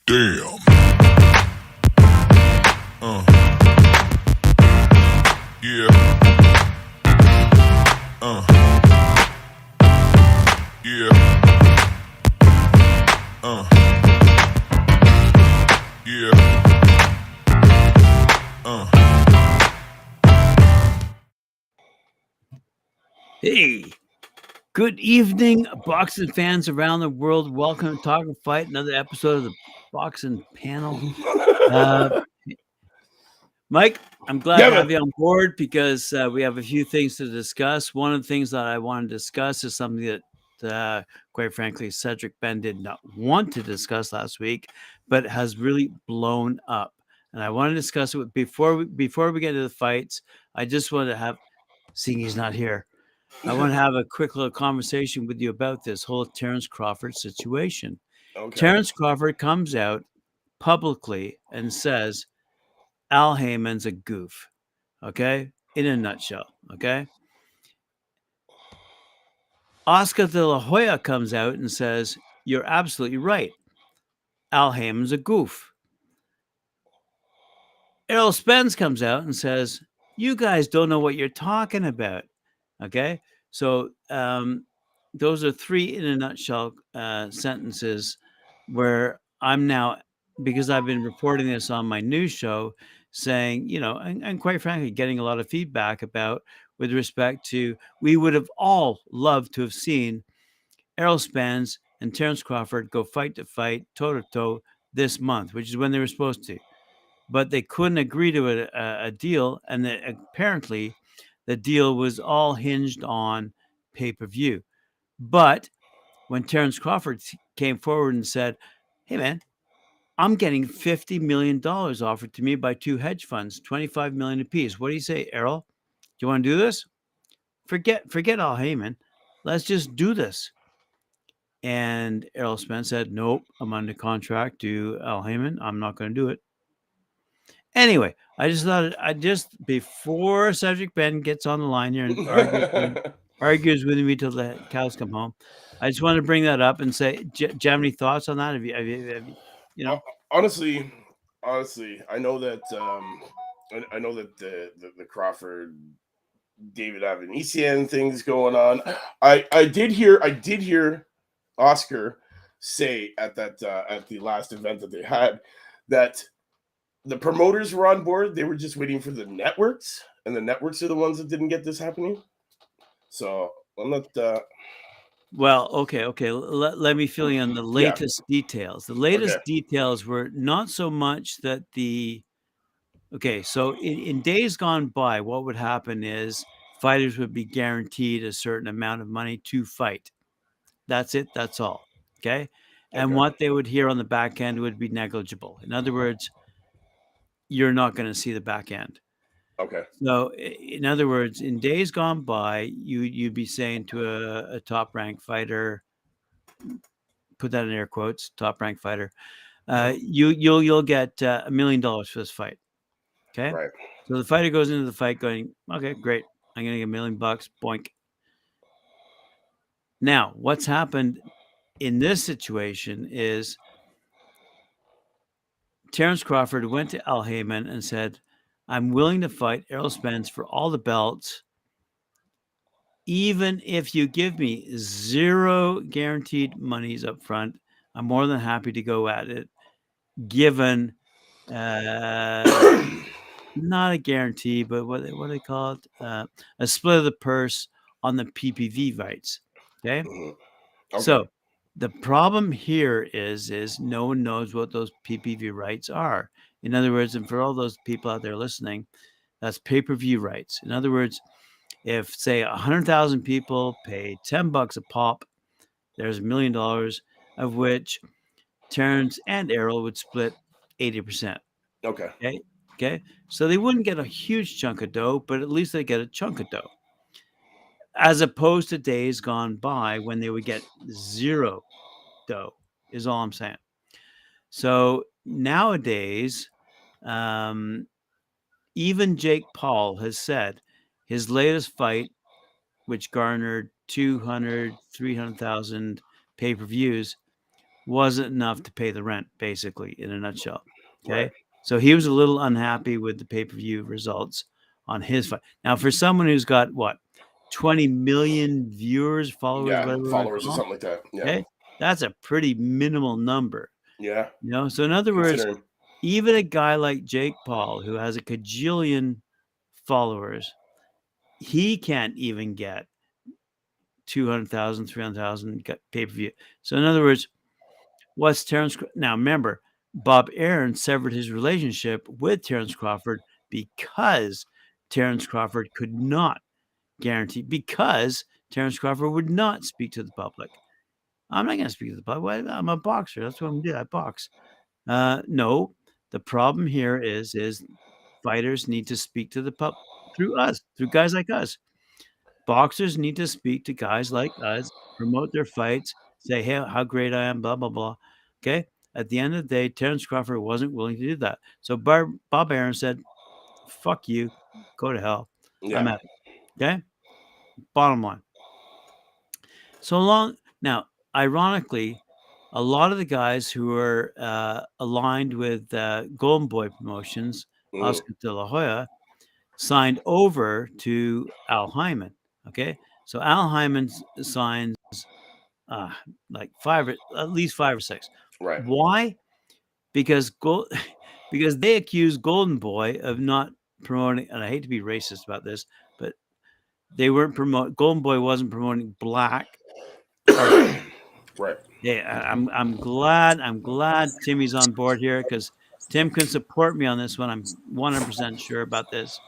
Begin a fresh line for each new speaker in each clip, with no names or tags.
Damn. Yeah. Yeah. Yeah.
Hey, good evening, boxing fans around the world. Welcome to Talkin Fight, another episode of the boxing panel. Mike, I'm glad to have you on board because we have a few things to discuss. One of the things that I want to discuss is something that, quite frankly, Cedric Ben did not want to discuss last week, but has really blown up. And I want to discuss it before we get to the fights. I just want to have, seeing he's not here, I want to have a quick little conversation with you about this whole Terence Crawford situation.
Okay.
Terence Crawford comes out publicly and says Al Heyman's a goof. Okay? In a nutshell. Okay? Oscar de la Hoya comes out and says, you're absolutely right. Al Heyman's a goof. Errol Spence comes out and says, you guys don't know what you're talking about. Okay? So those are three in a nutshell sentences where I'm now, because I've been reporting this on my news show, saying, and quite frankly, getting a lot of feedback about with respect to, we would have all loved to have seen Errol Spence and Terence Crawford go fight to fight, toe to toe this month, which is when they were supposed to. But they couldn't agree to a deal, and apparently the deal was all hinged on pay-per-view. But when Terence Crawford came forward and said, hey, man, I'm getting $50 million offered to me by two hedge funds, $25 million apiece. What do you say, Errol? Do you want to do this? Forget Al Heyman. Let's just do this. And Errol Spence said, nope, I'm under contract to Al Heyman. I'm not going to do it. Anyway, I just thought before Cedric Ben gets on the line here and argues with me till the cows come home, I just want to bring that up and say, do you have any thoughts on that? Have you
honestly, I know that I know that the Crawford David Avanesian things going on. I did hear Oscar say at the last event that they had that the promoters were on board. They were just waiting for the networks, and the networks are the ones that didn't get this happening. So I'm not.
Well, okay. Let me fill you on the latest details. The latest details were not so much that so in days gone by, what would happen is fighters would be guaranteed a certain amount of money to fight. That's it. That's all. Okay. And what they would hear on the back end would be negligible. In other words, you're not going to see the back end.
Okay.
So, in other words, in days gone by, you'd be saying to a top ranked fighter, put that in air quotes, top ranked fighter, you'll get $1 million for this fight. Okay.
Right.
So the fighter goes into the fight going, okay, great. I'm going to get $1 million, boink. Now, what's happened in this situation is Terence Crawford went to Al Heyman and said, I'm willing to fight Errol Spence for all the belts, even if you give me 0 guaranteed monies up front. I'm more than happy to go at it, given not a guarantee, but what do they call it? A split of the purse on the PPV rights. Okay? So the problem here is no one knows what those PPV rights are. In other words, and for all those people out there listening, that's pay-per-view rights. In other words, if say 100,000 people pay $10 a pop, there's $1 million, of which Terrence and Errol would split 80%. Okay. So they wouldn't get a huge chunk of dough, but at least they get a chunk of dough. As opposed to days gone by when they would get 0 dough, is all I'm saying. So nowadays, even Jake Paul has said his latest fight, which garnered 200, 300,000 pay-per-views, wasn't enough to pay the rent, basically, in a nutshell. Okay.
Right.
So he was a little unhappy with the pay-per-view results on his fight. Now, for someone who's got what, 20 million viewers, followers,
Yeah,
whatever we wanna
followers or
call 'em,
something like that. Yeah.
okay, that's a pretty minimal number.
Yeah.
You know, so in other words,
Considering.
even a guy like Jake Paul, who has a cajillion followers, he can't even get 200,000, 300,000 pay-per-view. So in other words, what's Terence? Now remember, Bob Arum severed his relationship with Terence Crawford because Terence Crawford could not guarantee, because Terence Crawford would not speak to the public. I'm not going to speak to the public. I'm a boxer. That's what I'm doing. I box. No, the problem here is fighters need to speak to the public through us, through guys like us. Boxers need to speak to guys like us, promote their fights, say, hey, how great I am, blah, blah, blah. Okay. At the end of the day, Terence Crawford wasn't willing to do that. So Bob Arum said, fuck you, go to hell. I'm
Yeah.
out. Okay. Bottom line. So long. Now, ironically, a lot of the guys who are aligned with Golden Boy Promotions,
Mm.
Oscar De La Hoya, signed over to Al Hyman. Okay. So Al Hyman signs like at least 5 or 6.
Right.
Why? Because because they accuse Golden Boy of not promoting, and I hate to be racist about this, but they weren't Golden Boy wasn't promoting black artists.
Right.
Yeah, I'm glad Timmy's on board here, because Tim can support me on this one. I'm 100% sure about this.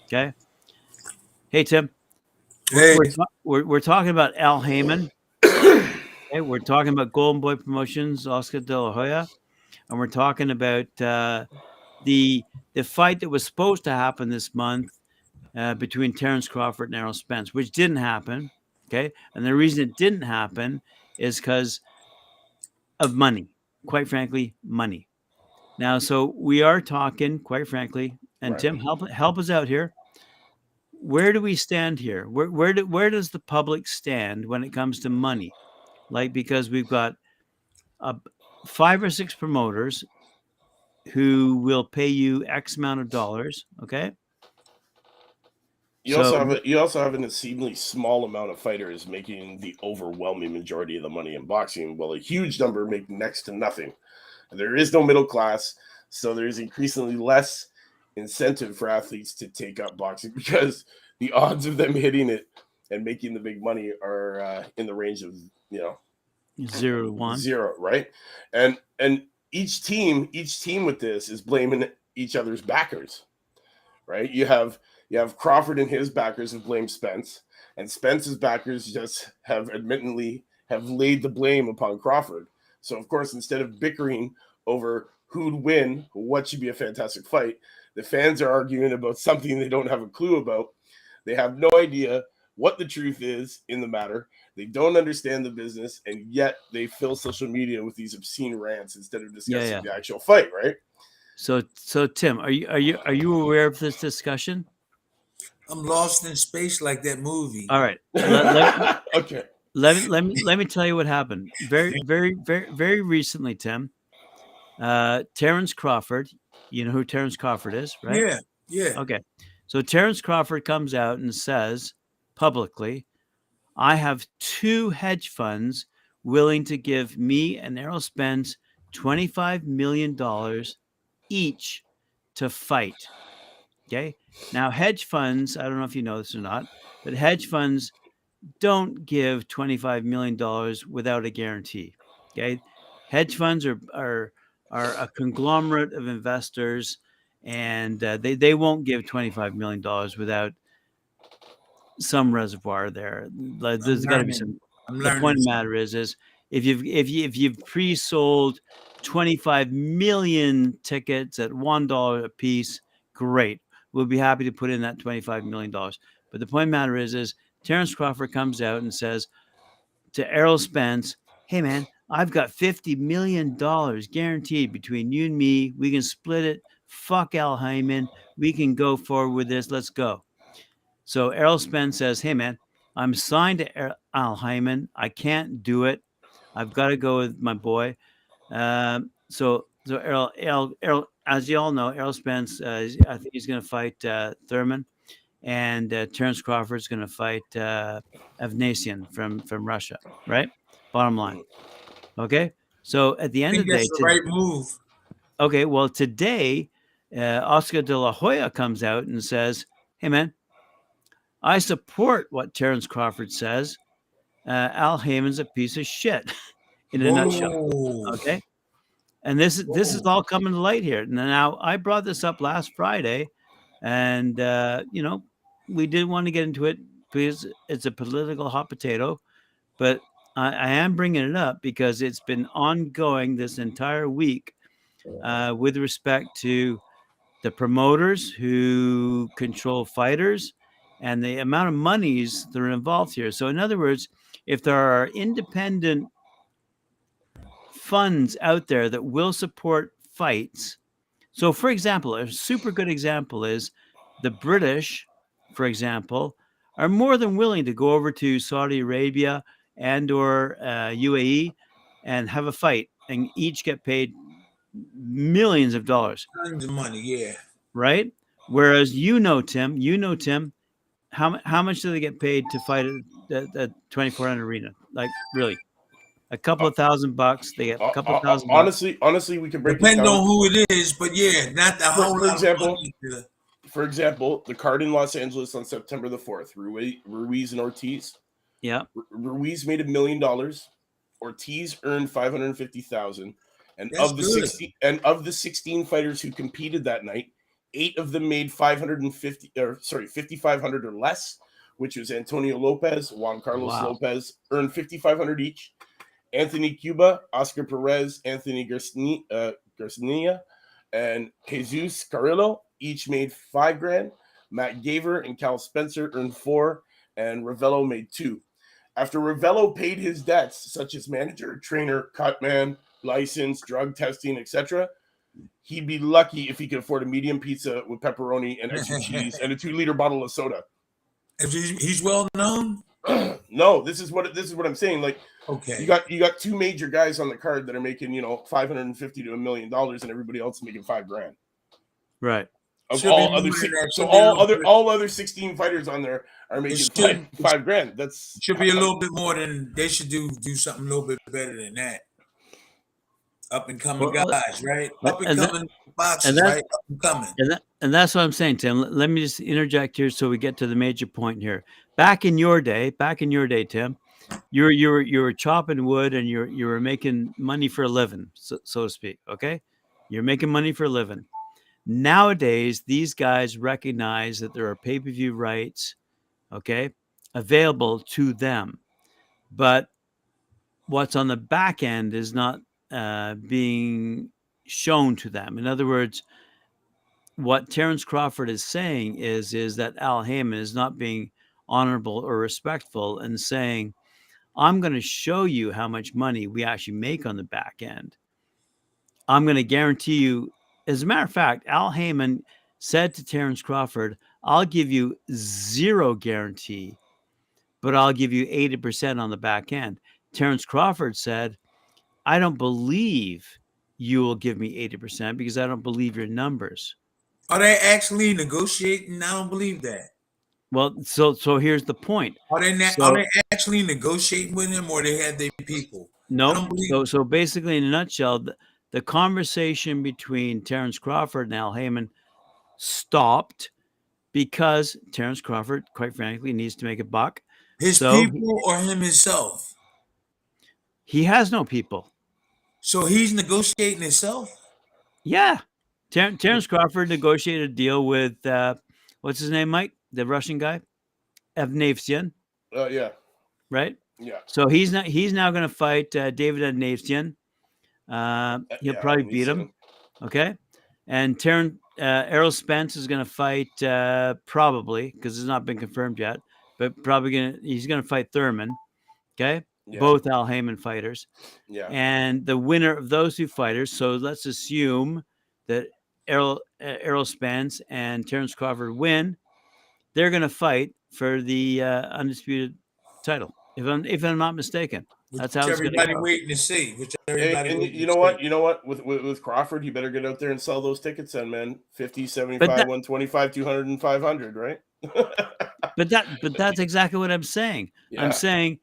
Okay. Hey Tim,
Hey,
we're talking about Al Heyman. Okay, we're talking about Golden Boy Promotions, Oscar De La Hoya, and we're talking about the fight that was supposed to happen this month between Terence Crawford and Errol Spence, which didn't happen. Okay, and the reason it didn't happen is because of money. Quite frankly, money. Now, so we are talking, quite frankly, and
Right.
Tim, help us out here. Where do we stand here? Where does the public stand when it comes to money? Like, because we've got 5 or 6 promoters who will pay you X amount of dollars. Okay.
You also have an exceedingly small amount of fighters making the overwhelming majority of the money in boxing, while a huge number make next to nothing. There is no middle class, so there's increasingly less incentive for athletes to take up boxing, because the odds of them hitting it and making the big money are in the range of
0 to 1.
0, right? And each team with this is blaming each other's backers, right? You have Crawford and his backers who blame Spence, and Spence's backers just have laid the blame upon Crawford. So of course, instead of bickering over who'd win, what should be a fantastic fight, the fans are arguing about something they don't have a clue about. They have no idea what the truth is in the matter. They don't understand the business, and yet they fill social media with these obscene rants instead of discussing the actual fight, right?
So Tim, are you aware of this discussion?
I'm lost in space like that movie.
All right.
Okay.
Let me tell you what happened. Very recently, Tim. Terence Crawford, you know who Terence Crawford is, right?
Yeah.
Okay. So Terence Crawford comes out and says publicly, I have 2 hedge funds willing to give me and Errol Spence $25 million each to fight. Okay. Now, hedge funds, I don't know if you know this or not, but hedge funds don't give $25 million without a guarantee. Okay. Hedge funds are a conglomerate of investors, and they won't give $25 million without some reservoir there. There's got to be some. The point of the matter is if you've pre-sold 25 million tickets at $1 a piece, great. We'll be happy to put in that $25 million. But the point of the matter is Terence Crawford comes out and says to Errol Spence, hey man, I've got $50 million guaranteed between you and me. We can split it. Fuck Al Hyman. We can go forward with this. Let's go. So Errol Spence says, hey man, I'm signed to Al Hyman. I can't do it. I've got to go with my boy. So Errol, as you all know, Errol Spence, I think he's going to fight Thurman, and Terence Crawford's going to fight Avnasian from Russia, right? Bottom line. Okay. So at the
I
end of
think
the day,
that's the right move.
okay, well, today, Oscar de la Hoya comes out and says, hey, man, I support what Terence Crawford says. Al Heyman's a piece of shit in a nutshell.
Whoa.
Okay. And this is all coming to light here. Now, I brought this up last Friday, and, we didn't want to get into it because it's a political hot potato, but I am bringing it up because it's been ongoing this entire week with respect to the promoters who control fighters and the amount of monies that are involved here. So in other words, if there are independent funds out there that will support fights. So for example, a super good example is the British, for example, are more than willing to go over to Saudi Arabia and or UAE and have a fight and each get paid millions of dollars.
Tons of money, yeah.
Right? Whereas Tim, how much do they get paid to fight at the 2400 arena? Like really, a couple of $1,000. They get a couple of $1,000.
Honestly, we can break
Depends
it down.
on who it is, but yeah, not the whole
For
lot of
example,
money to-
For example, the card in Los Angeles on September the 4th, Ruiz and Ortiz.
Yeah.
Ruiz made $1 million. Ortiz earned 550,000. And
That's
of the
good.
16 fighters who competed that night, 8 of them made 5,500 or less, which was Antonio Lopez, Juan Carlos Lopez earned 5,500 each. Anthony Cuba, Oscar Perez, Anthony Garcia, and Jesus Carrillo each made $5,000. Matt Gaver and Cal Spencer earned 4, and Ravello made 2. After Ravello paid his debts, such as manager, trainer, cutman, license, drug testing, etc., he'd be lucky if he could afford a medium pizza with pepperoni and extra cheese and a 2-liter bottle of soda.
If he's well known.
No, this is what I'm saying. Like,
okay,
you got 2 major guys on the card that are making $550,000 to $1 million, and everybody else is making $5,000.
Right.
Of all other 16 fighters on there are making $5,000. That's
should be a little bit more than they should do something a little bit better than that. Up and coming guys, right? Up and coming boxers, right? Up and coming.
And that's what I'm saying, Tim. Let me just interject here so we get to the major point here. Back in your day, Tim, you were chopping wood and you were making money for a living, so to speak. Okay, you're making money for a living. Nowadays, these guys recognize that there are pay-per-view rights, okay, available to them, but what's on the back end is not being shown to them. In other words, what Terence Crawford is saying is that Al Heyman is not being honorable or respectful and saying, I'm going to show you how much money we actually make on the back end. I'm going to guarantee you. As a matter of fact, Al Heyman said to Terence Crawford, I'll give you 0 guarantee, but I'll give you 80% on the back end. Terence Crawford said, I don't believe you will give me 80% because I don't believe your numbers.
Are they actually negotiating? I don't believe that.
Well, so here's the point.
Are they actually negotiating with him, or they have their people?
No. So basically, in a nutshell, the conversation between Terence Crawford and Al Heyman stopped because Terence Crawford, quite frankly, needs to make a buck.
His people or him himself?
He has no people.
So he's negotiating himself?
Yeah. Terence Crawford negotiated a deal with, what's his name, Mike? The Russian guy? Avnasian.
Yeah.
Right?
Yeah.
So he's now going to fight David Avnasian. He'll probably beat him. Okay. And Errol Spence is going to fight probably, because it's not been confirmed yet, but probably he's going to fight Thurman. Okay. Yeah. Both Al Heyman fighters.
Yeah.
And the winner of those 2 fighters, so let's assume that Errol Spence and Terence Crawford win, they're going to fight for the undisputed title, if I'm not mistaken. That's
Which
how it's going to
everybody
go.
waiting to see. Which
And
everybody waiting
you
to
know
see.
what? With Crawford, he better get out there and sell those tickets then, man. 50,
But
75,
that,
125, 200, and 500, right?
but that's exactly what I'm saying. I'm
Yeah.
saying,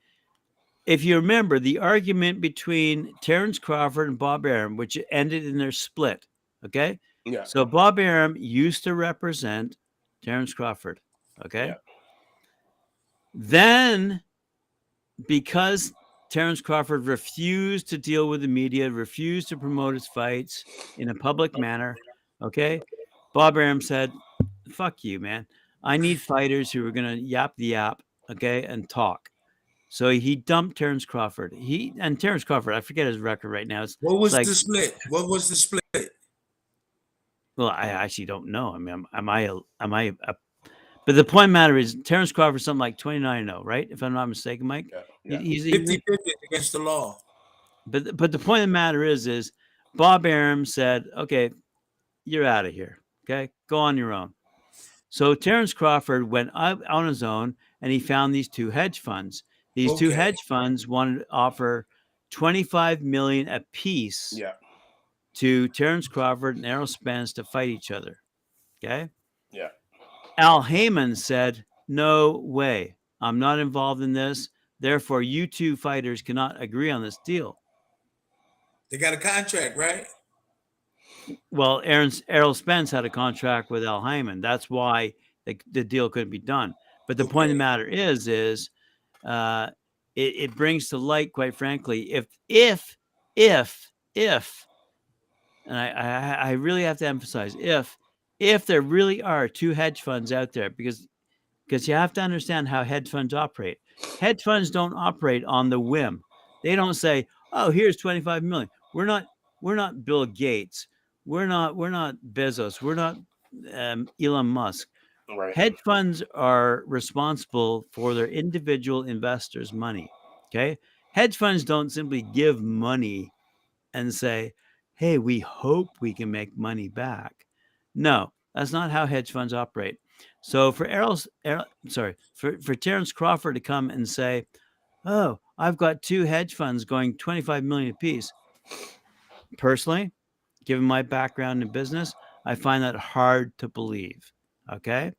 if you remember the argument between Terrence Crawford and Bob Arum, which ended in their split, okay?
Yeah.
So Bob Arum used to represent Terrence Crawford, okay?
Yeah.
Then, because Terrence Crawford refused to deal with the media, refused to promote his fights in a public manner, okay, Bob Arum said, fuck you, man. I need fighters who are going to yap the yap, okay, and talk. So he dumped Terrence Crawford. Terrence Crawford, I forget his record right now.
What was
like,
the split? What was the split?
well, I actually don't know. I mean, but the point matter is Terrence Crawford something like 29-0, right? If I'm not mistaken, Mike.
Yeah.
He's
50-50 against the law.
But the point of the matter is Bob Arum said, okay, you're out of here. Okay, go on your own. So Terrence Crawford went out on his own and he found these two hedge funds. These two hedge funds wanted to offer $25 million apiece
Yeah.
to Terrence Crawford and Errol Spence to fight each other. Okay.
Yeah.
Al Heyman said, no way. I'm not involved in this. Therefore, you two fighters cannot agree on this deal.
They got a contract, right?
Well, Errol Spence had a contract with Al Heyman. That's why the deal couldn't be done. But the point of the matter is it brings to light, quite frankly, if, and I really have to emphasize, if there really are two hedge funds out there, because you have to understand how hedge funds operate. Hedge funds don't operate on the whim. They don't say, "Oh, here's 25 million." We're not Bill Gates. We're not Bezos. We're not Elon Musk.
Right.
Hedge funds are responsible for their individual investors' money. Okay, hedge funds don't simply give money and say, "Hey, we hope we can make money back." No, that's not how hedge funds operate. So for for Terrence Crawford to come and say, "Oh, I've got two hedge funds going 25 million apiece," personally, given my background in business, I find that hard to believe. Okay,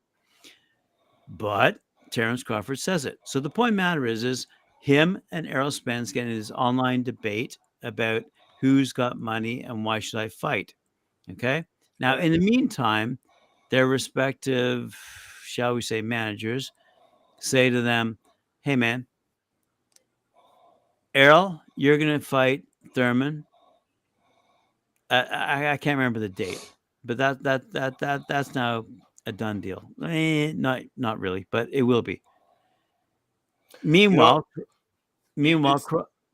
but Terrence Crawford says it. So the point matter is him and Errol Spence getting this online debate about who's got money and why should I fight. Okay. Now, in the meantime, their respective, shall we say, managers say to them, "Hey, man, Errol, you're going to fight Thurman." I can't remember the date, but that's now a done deal. Not really, but it will be. Meanwhile,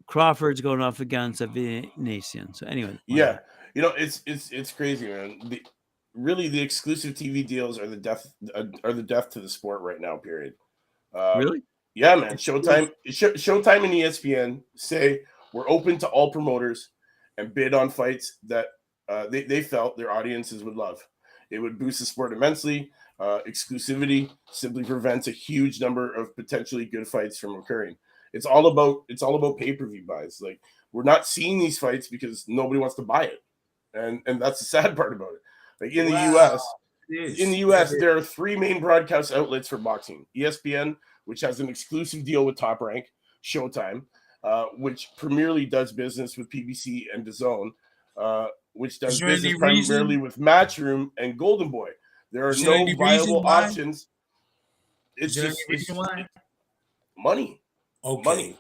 Crawford's going off against a Venetian. So anyway,
yeah, it's crazy, man. Really the exclusive TV deals are the death to the sport right now. Period.
Really?
Yeah, man. Showtime and ESPN say we're open to all promoters and bid on fights that they felt their audiences would love. It would boost the sport immensely. Exclusivity simply prevents a huge number of potentially good fights from occurring. It's all about pay-per-view buys. Like, we're not seeing these fights because nobody wants to buy it, and that's the sad part about it. Like in the U.S., there are three main broadcast outlets for boxing: ESPN, which has an exclusive deal with Top Rank; Showtime, which primarily does business with PBC and DAZN, which does business primarily with Matchroom and Golden Boy. There are no viable options. It's just money.
Okay.
Money,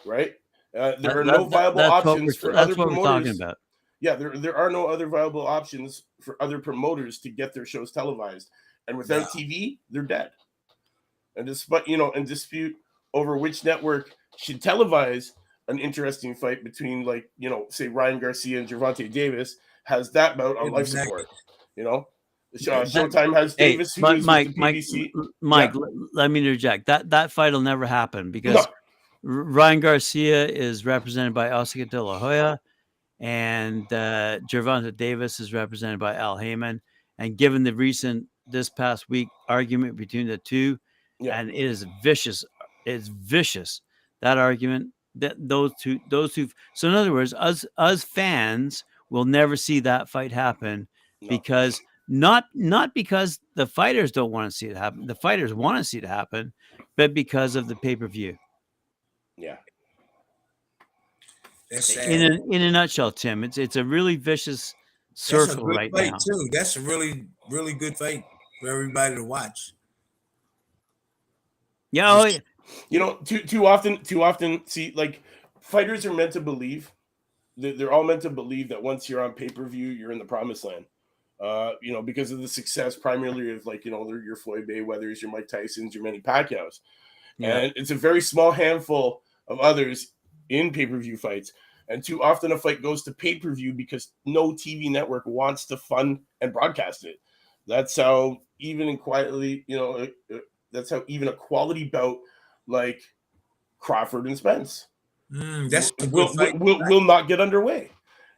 right? There are no viable options for other promoters.
We're talking about.
Yeah, there are no other viable options for other promoters to get their shows televised. And without TV, they're dead. And dispute over which network should televise an interesting fight between, like, say Ryan Garcia and Gervonta Davis has that bout on life support. Showtime has Davis, who is with the PBC.
Mike, let me interject. That fight will never happen because Ryan Garcia is represented by Oscar De La Hoya, and Gervonta Davis is represented by Al Heyman. And given the this past week argument between the two, and it is vicious. It's vicious. That argument, those two. So in other words, us fans will never see that fight happen
No.
because not because the fighters don't want to see it happen. The fighters want to see it happen, but because of the pay-per-view.
Yeah.
That's sad.
In a nutshell, Tim, it's a really vicious
That's a
circle
good
right
fight
now.
too. That's a really, really good fight for everybody to watch.
Yeah, oh, yeah.
You know, too often, see, like, fighters are meant to believe. They're all meant to believe that once you're on pay-per-view, you're in the promised land. You know, because of the success primarily of, like, you know, your Floyd Mayweathers, your Mike Tysons, your Manny Pacquiaos.
Yeah.
And it's a very small handful of others in pay-per-view fights. And too often a fight goes to pay-per-view because no TV network wants to fund and broadcast it. That's how even in quietly, you know, that's how even a quality bout like Crawford and Spence
That's a good fight.
will not get underway.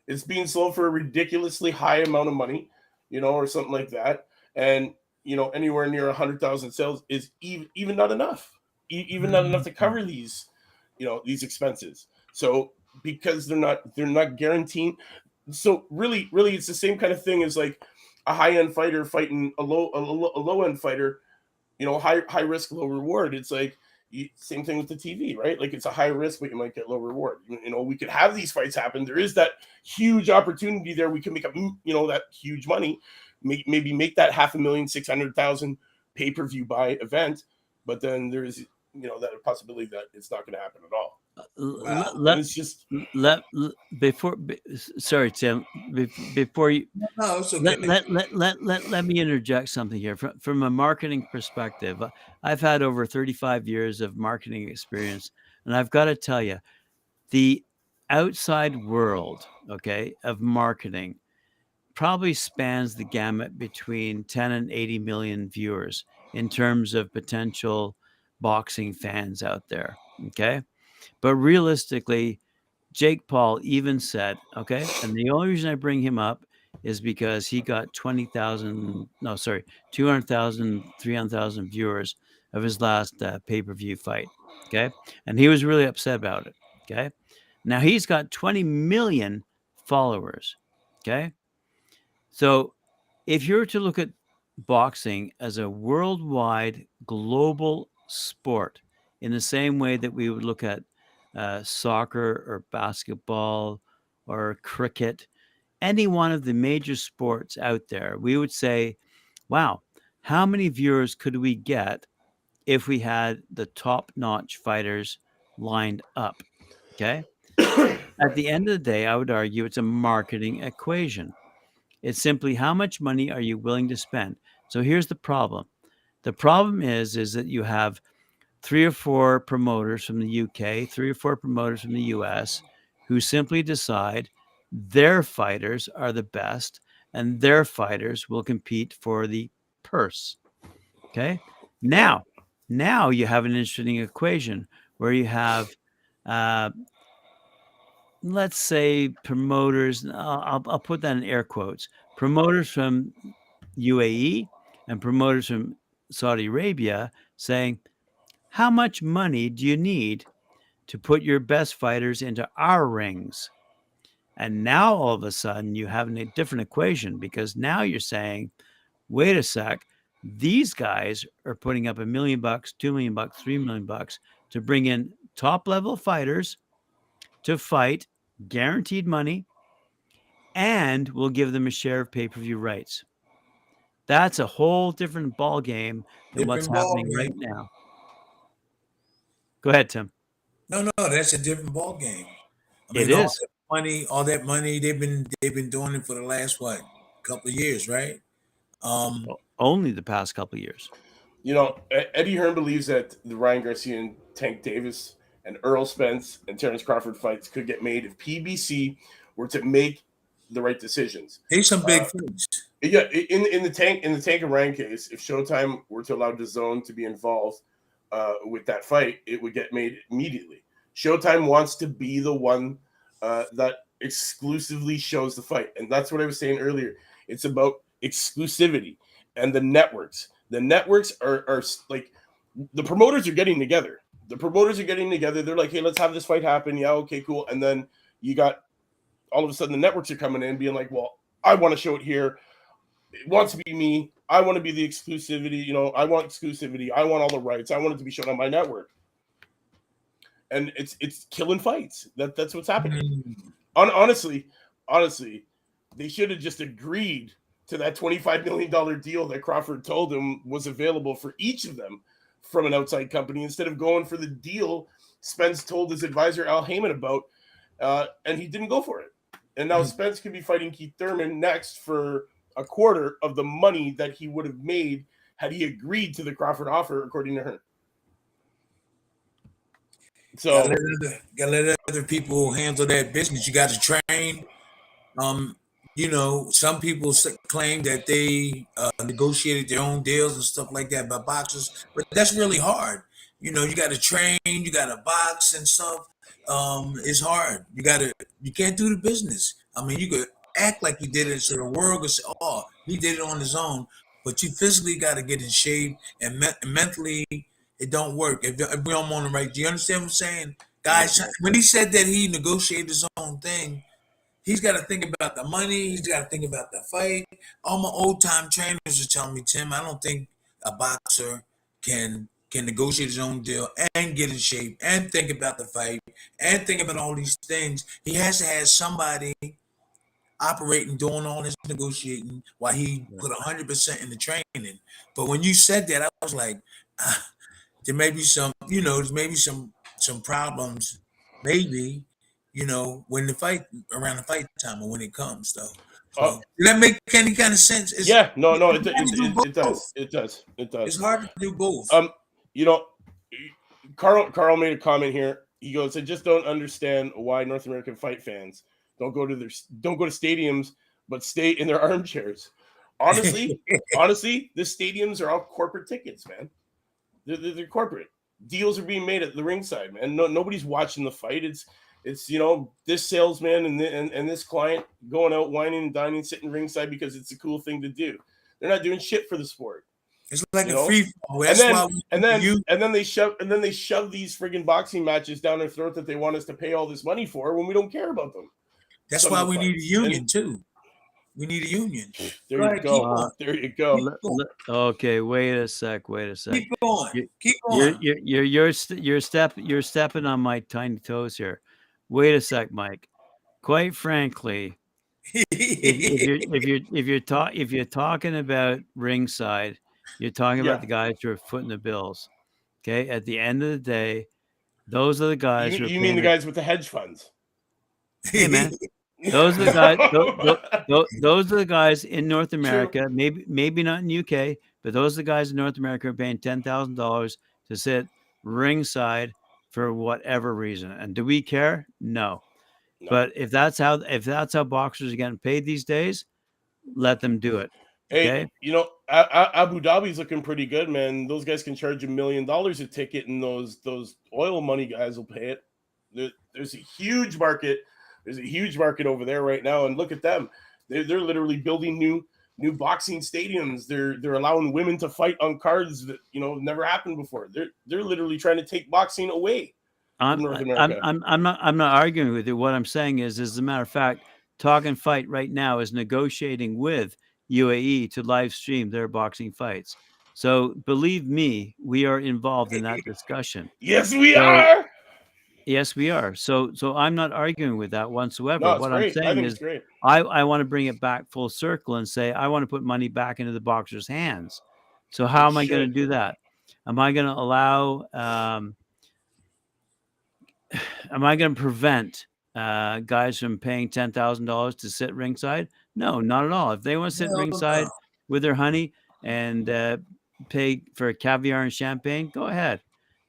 It's being sold for a ridiculously high amount of money, you know, or something like that. And, you know, anywhere near 100,000 sales is even not enough. Even not enough to cover these, you know, these expenses. So because they're not guaranteeing. So really, it's the same kind of thing as like a high-end fighter fighting a low-end fighter, you know, high risk, low reward. It's like same thing with the TV, right? Like it's a high risk, but you might get low reward. You know, we could have these fights happen. There is that huge opportunity there. We can make up, you know, that huge money, maybe make that $500,000, 600,000 pay-per-view buy event. But then there's, you know, that possibility that it's not going to happen at all. It's just
sorry, Tim. Before you,
no, it's okay.
let me interject something here from a marketing perspective. I've had over 35 years of marketing experience, and I've got to tell you, the outside world, okay, of marketing probably spans the gamut between 10 and 80 million viewers in terms of potential boxing fans out there. Okay. But realistically, Jake Paul even said, okay, and the only reason I bring him up is because he got 200,000, 300,000 viewers of his last pay-per-view fight. Okay. And he was really upset about it. Okay. Now he's got 20 million followers. Okay. So if you're to look at boxing as a worldwide global sport in the same way that we would look at soccer or basketball or cricket, any one of the major sports out there, we would say, wow, how many viewers could we get if we had the top-notch fighters lined up? Okay. At the end of the day, I would argue it's a marketing equation. It's simply how much money are you willing to spend? So here's the problem. The problem is that you have 3 or 4 promoters from the UK, 3 or 4 promoters from the US who simply decide their fighters are the best and their fighters will compete for the purse. Okay. Now you have an interesting equation where you have, let's say promoters, I'll put that in air quotes, promoters from UAE and promoters from Saudi Arabia saying, how much money do you need to put your best fighters into our rings? And now all of a sudden you have a different equation because now you're saying, wait a sec, these guys are putting up $1 million, $2 million, $3 million to bring in top level fighters to fight, guaranteed money, and we'll give them a share of pay-per-view rights. That's a whole different ball game than what's happening right now. Go ahead, Tim.
No, that's a different ball game. I mean,
It is.
all that money they've been doing it for the last couple of years, right?
Only the past couple of years.
You know, Eddie Hearn believes that the Ryan Garcia and Tank Davis and Earl Spence and Terrence Crawford fights could get made if PBC were to make the right decisions.
There's some big things.
Yeah, in the Tank and Ryan case, if Showtime were to allow DAZN to be involved with that fight, it would get made immediately. Showtime wants to be the one that exclusively shows the fight, and that's what I was saying earlier. It's about exclusivity and the networks. The networks are like the promoters are getting together. The promoters are getting together. They're like, hey, let's have this fight happen. Yeah, okay, cool. And then you got all of a sudden the networks are coming in being like, well, I want to show it here. It wants to be me. I want to be the exclusivity. I want exclusivity. I want all the rights. I want it to be shown on my network. And it's killing fights. That's what's happening. Honestly, they should have just agreed to that $25 million deal that Crawford told him was available for each of them from an outside company instead of going for the deal Spence told his advisor Al Heyman about, and he didn't go for it. And now Spence could be fighting Keith Thurman next for a quarter of the money that he would have made had he agreed to the Crawford offer, according to her. So
gotta let other people handle that business. You got to train. Some people claim that they negotiated their own deals and stuff like that by boxers, but that's really hard. You got to train, you got to box and stuff. It's hard. You can't do the business. I mean, you could act like you did it so the world could say, oh, he did it on his own, but you physically got to get in shape and mentally it don't work. If we don't want to right, do you understand what I'm saying? Guys, when he said that he negotiated his own thing, he's got to think about the money. He's got to think about the fight. All my old-time trainers are telling me, Tim, I don't think a boxer can negotiate his own deal and get in shape and think about the fight and think about all these things. He has to have somebody operating, doing all his negotiating while he put 100% in the training. But when you said that, I was like, there may be some, there's maybe some problems, maybe, when around the fight time or when it comes, though. So, does that make any kind of sense?
It does. It does.
It's hard to do both.
Carl made a comment here. He goes, I just don't understand why North American fight fans don't go to stadiums, but stay in their armchairs. Honestly, the stadiums are all corporate tickets, man. They're corporate. Deals are being made at the ringside, man. Nobody's watching the fight. It's this salesman and this client going out whining and dining, sitting ringside because it's a cool thing to do. They're not doing shit for the sport.
It's like a free fall.
And then they shove these friggin' boxing matches down their throat that they want us to pay all this money for when we don't care about them.
That's why we need a union too. We need a union.
There you go. There you go.
Okay, wait a sec.
Keep going. Keep going.
You're stepping on my tiny toes here. Wait a sec, Mike. Quite frankly, if you're talking about ringside, you're talking about the guys who are footing the bills. Okay, at the end of the day, those are the guys.
You mean the guys with the hedge funds?
Hey, man. Those are the guys. Those are the guys in North America. True. Maybe not in UK, but those are the guys in North America who are paying $10,000 to sit ringside for whatever reason. And do we care? No. But if that's how boxers are getting paid these days, let them do it. Okay?
Hey, Abu Dhabi's looking pretty good, man. Those guys can charge $1 million a ticket, and those oil money guys will pay it. There's a huge market. There's a huge market over there right now, and look at them. They're literally building new boxing stadiums. They're allowing women to fight on cards that never happened before. They're literally trying to take boxing away from North America.
I'm not arguing with you. What I'm saying is, as a matter of fact, Talkin Fight right now is negotiating with UAE to live stream their boxing fights. So believe me, we are involved in that discussion.
Yes, we are.
Yes, we are. So I'm not arguing with that whatsoever.
No,
what
great.
I'm saying is I want to bring it back full circle and say I want to put money back into the boxer's hands. So how am I going to do that? Am I going to allow am I going to prevent guys from paying $10,000 to sit ringside? No, not at all. If they want to sit ringside with their honey and pay for caviar and champagne, go ahead.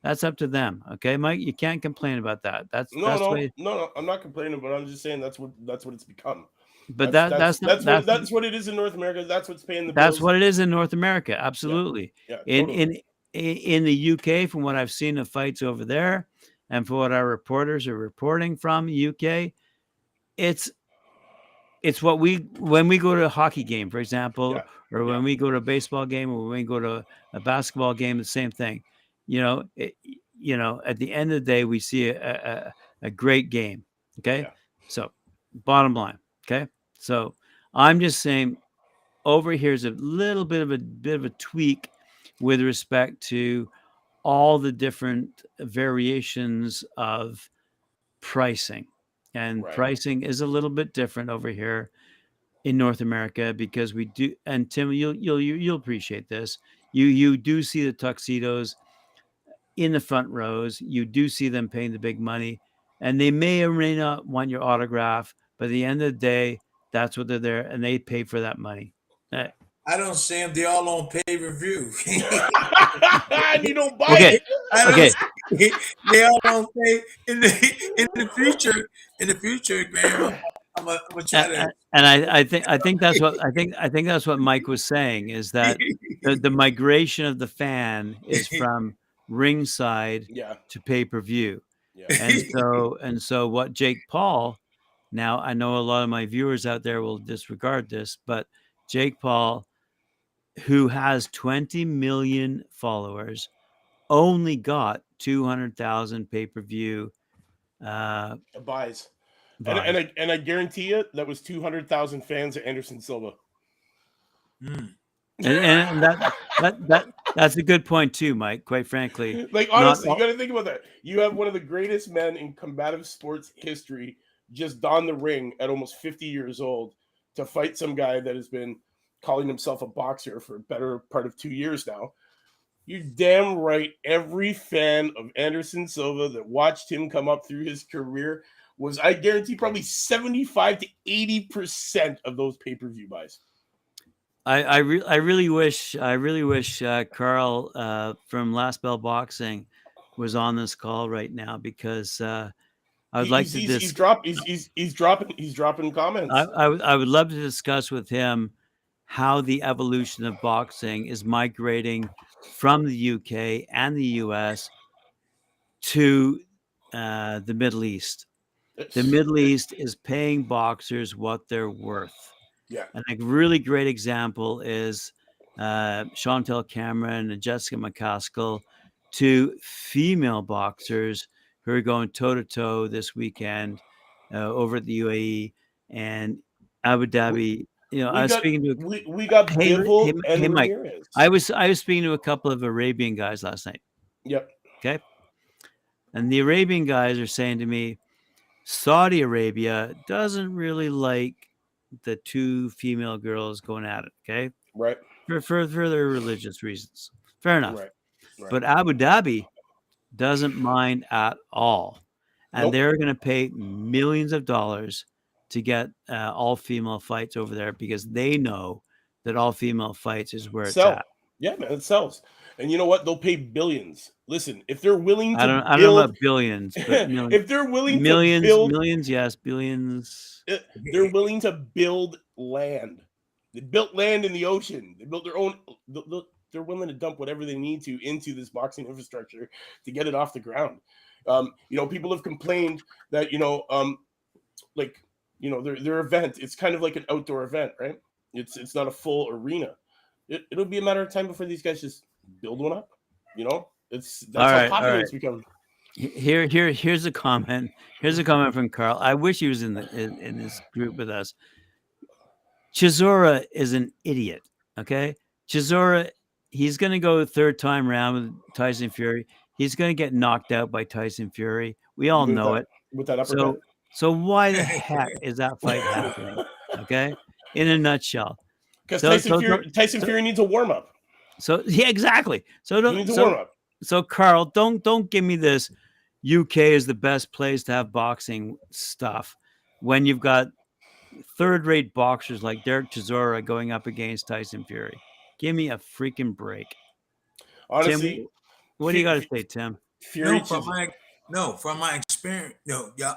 That's up to them. Okay, Mike, you can't complain about that.
No, I'm not complaining, but I'm just saying that's what it's become.
But that's
what it is in North America. That's what's paying the
bills. That's what it is in North America. Absolutely.
Yeah, totally.
In the UK, from what I've seen of fights over there, and for what our reporters are reporting from UK, it's what when we go to a hockey game, for example, or when we go to a baseball game, or when we go to a basketball game, the same thing. you know, at the end of the day, we see a great game. Okay.
Yeah.
So, bottom line. Okay. So, I'm just saying, over here's a little bit of a tweak with respect to all the different variations of pricing, and
Right.
pricing is a little bit different over here in North America because we do. And Tim, you'll appreciate this. You do see the tuxedos in the front rows. You do see them paying the big money, and they may or may not want your autograph. But at the end of the day, that's what they're there, and they pay for that money.
I don't see them. They're all on pay-per-view.
And you don't buy
Okay.
it.
I don't
Okay.
see, they all on pay in the future. In the future, Graham, I'm gonna try to.
And I think that's what I think that's what Mike was saying, is that the migration of the fan is from ringside
Yeah.
to pay-per-view.
Yeah.
And so what Jake Paul, now I know a lot of my viewers out there will disregard this, but Jake Paul, who has 20 million followers, only got 200,000 pay-per-view
Buys.
buys.
And I guarantee you that was 200,000 fans of Anderson Silva.
And that's a good point too, Mike, quite frankly.
Like, honestly, you got to think about that. You have one of the greatest men in combative sports history just don the ring at almost 50 years old to fight some guy that has been calling himself a boxer for a better part of 2 years now. You're damn right. Every fan of Anderson Silva that watched him come up through his career was, I guarantee, probably 75 to 80% of those pay-per-view buys.
I really wish Carl from Last Bell Boxing was on this call right now, because I would like to
he's dropping comments.
I would love to discuss with him how the evolution of boxing is migrating from the UK and the US to the Middle East. The Middle East is paying boxers what they're worth.
Yeah.
And a really great example is Chantel Cameron and Jessica McCaskill, two female boxers who are going toe-to-toe this weekend over at the UAE and Abu Dhabi. You know, I was speaking to
we got Bivol and
Mike.
Ramirez.
I was speaking to a couple of Arabian guys last night.
Yep.
Okay. And the Arabian guys are saying to me, Saudi Arabia doesn't really like the two female girls going at it. Okay.
Right.
For their religious reasons. Fair enough.
Right.
But Abu Dhabi doesn't mind at all. And they're going to pay millions of dollars to get all female fights over there, because they know that all female fights is where it's at.
Yeah, man, it sells. And you know what? They'll pay billions. Listen, if they're willing to
I don't know about billions, but
if they're willing
millions,
to build
millions, yes, billions.
They're willing to build land. They built land in the ocean. They built their own. They're willing to dump whatever they need to into this boxing infrastructure to get it off the ground. You know, people have complained that their event. It's kind of like an outdoor event, right? It's not a full arena. It'll be a matter of time before these guys just build one up. You know, that's how popular it's become.
Here's a comment. Here's a comment from Carl. I wish he was in this group with us. Chisora is an idiot. Okay, Chisora, he's going to go third time round with Tyson Fury. He's going to get knocked out by Tyson Fury. We all know it.
With that uppercut.
So why the heck is that fight happening? Okay, in a nutshell.
Because Tyson Fury needs a warm up.
So yeah, exactly.
He needs a warm up.
So Carl, don't give me this. UK is the best place to have boxing stuff when you've got third-rate boxers like Derek Chisora going up against Tyson Fury. Give me a freaking break.
Honestly,
Tim, what do you got to say, Tim?
Fury.
From my experience,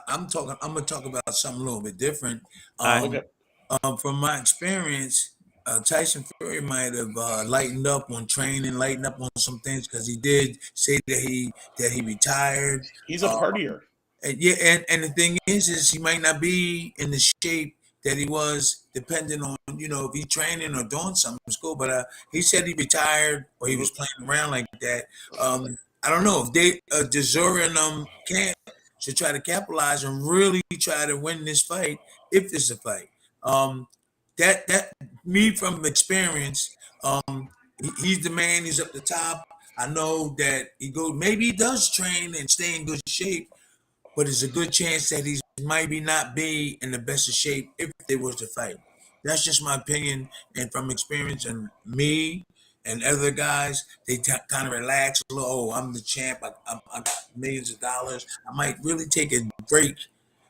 I'm gonna talk about something a little bit different. From my experience, Tyson Fury might have lightened up on training, lightened up on some things, because he did say that he retired.
He's a partier.
And the thing is he might not be in the shape that he was, depending on if he's training or doing something in school. But he said he retired, or he was playing around like that. I don't know if they Desura and can't should try to capitalize and really try to win this fight if it's a fight. Um, that me from experience. He's the man. He's up the top. I know that he goes. Maybe he does train and stay in good shape, but there's a good chance that he's maybe not be in the best of shape if they was to fight. That's just my opinion, and from experience, and me and other guys, they kind of relax a little. Oh, I'm the champ. I got millions of dollars. I might really take a break,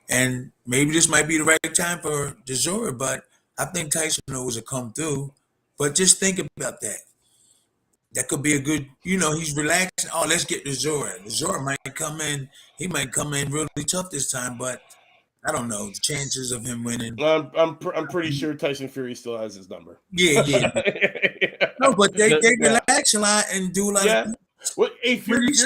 and maybe this might be the right time for Desura. But I think Tyson knows to come through. But just think about that. That could be a good, he's relaxing. Oh, let's get the Zora. The Zora might come in. He might come in really tough this time, but I don't know the chances of him winning.
I'm pretty sure Tyson Fury still has his number.
Yeah. No, but they relax a lot and do a lot of.
Well, hey, Fury's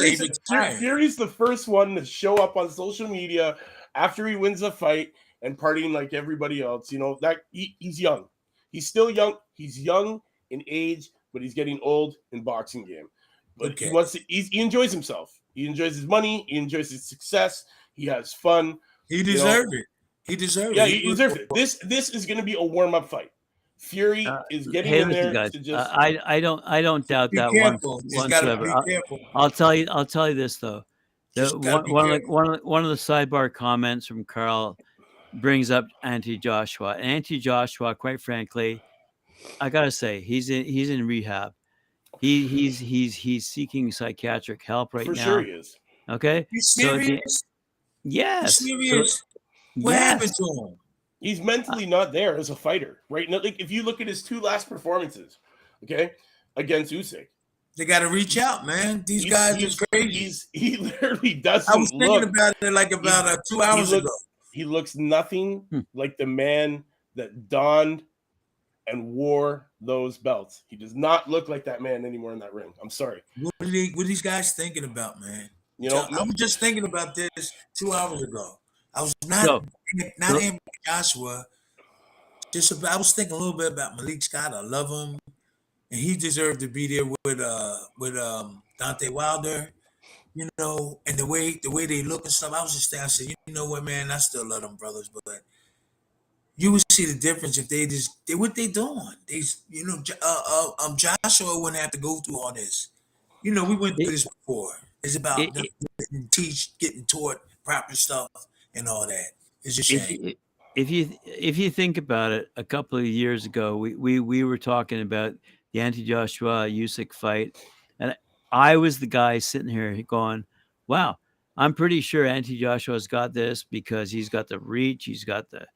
the first one to show up on social media after he wins a fight and partying like everybody else. That he's young. He's still young. He's young in age, but he's getting old in boxing game. But he enjoys himself. He enjoys his money. He enjoys his success. He has fun.
He deserved it. He deserved it.
Yeah, he deserved it. This is going to be a warm-up fight. Fury is getting in there
guys,
to just.
I don't doubt that whatsoever. I'll tell you this though. One of the sidebar comments from Carl brings up Anthony Joshua. Anthony Joshua, quite frankly, I gotta say, he's in rehab. He's seeking psychiatric help right now.
For sure he is.
Okay.
You serious?
Yes.
Serious? What happened to him?
He's mentally not there as a fighter, right? Like if you look at his two last performances, okay, against Usyk,
they got to reach out, man. These guys are crazy.
He literally doesn't.
I was thinking about it like about 2 hours ago.
He looks nothing like the man that donned and wore those belts. He does not look like that man anymore in that ring. I'm sorry.
What are these guys thinking about, man? I was just thinking about this 2 hours ago. I was not in Joshua. I was thinking a little bit about Malik Scott. I love him, and he deserved to be there with Deontay Wilder. And the way they look and stuff. I was just there. I said, you know what, man? I still love them brothers, but you would see the difference if they what they doing. Joshua wouldn't have to go through all this. We went through this before. It's about getting taught proper stuff and all that. It's a shame.
If you think about it, a couple of years ago, we were talking about the Anthony Joshua Usyk fight, and I was the guy sitting here going, "Wow, I'm pretty sure Anthony Joshua's got this because he's got the reach, he's got the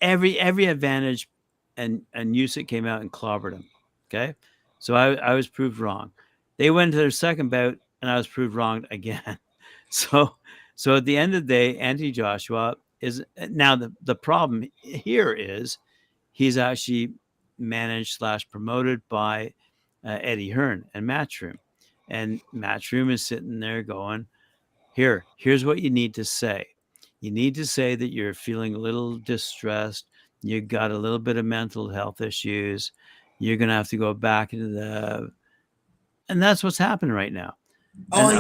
every advantage," and Usyk came out and clobbered him. Okay, so I was proved wrong. They went to their second bout, and I was proved wrong again. So at the end of the day, Anthony Joshua is now the problem here is he's actually managed / promoted by Eddie Hearn and Matchroom. And Matchroom is sitting there going, here's what you need to say. You need to say that you're feeling a little distressed. You got a little bit of mental health issues. You're going to have to go back into and that's what's happening right now. All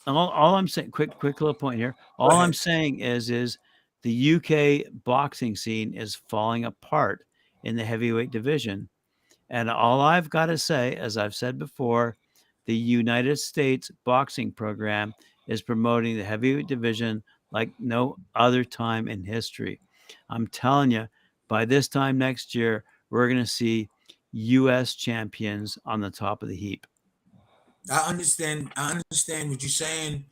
I'm saying, quick little point here. All I'm saying is the UK boxing scene is falling apart in the heavyweight division. And all I've got to say, as I've said before, the United States boxing program is promoting the heavyweight division like no other time in history. I'm telling you, by this time next year, we're going to see U.S. champions on the top of the heap.
I understand what you're saying,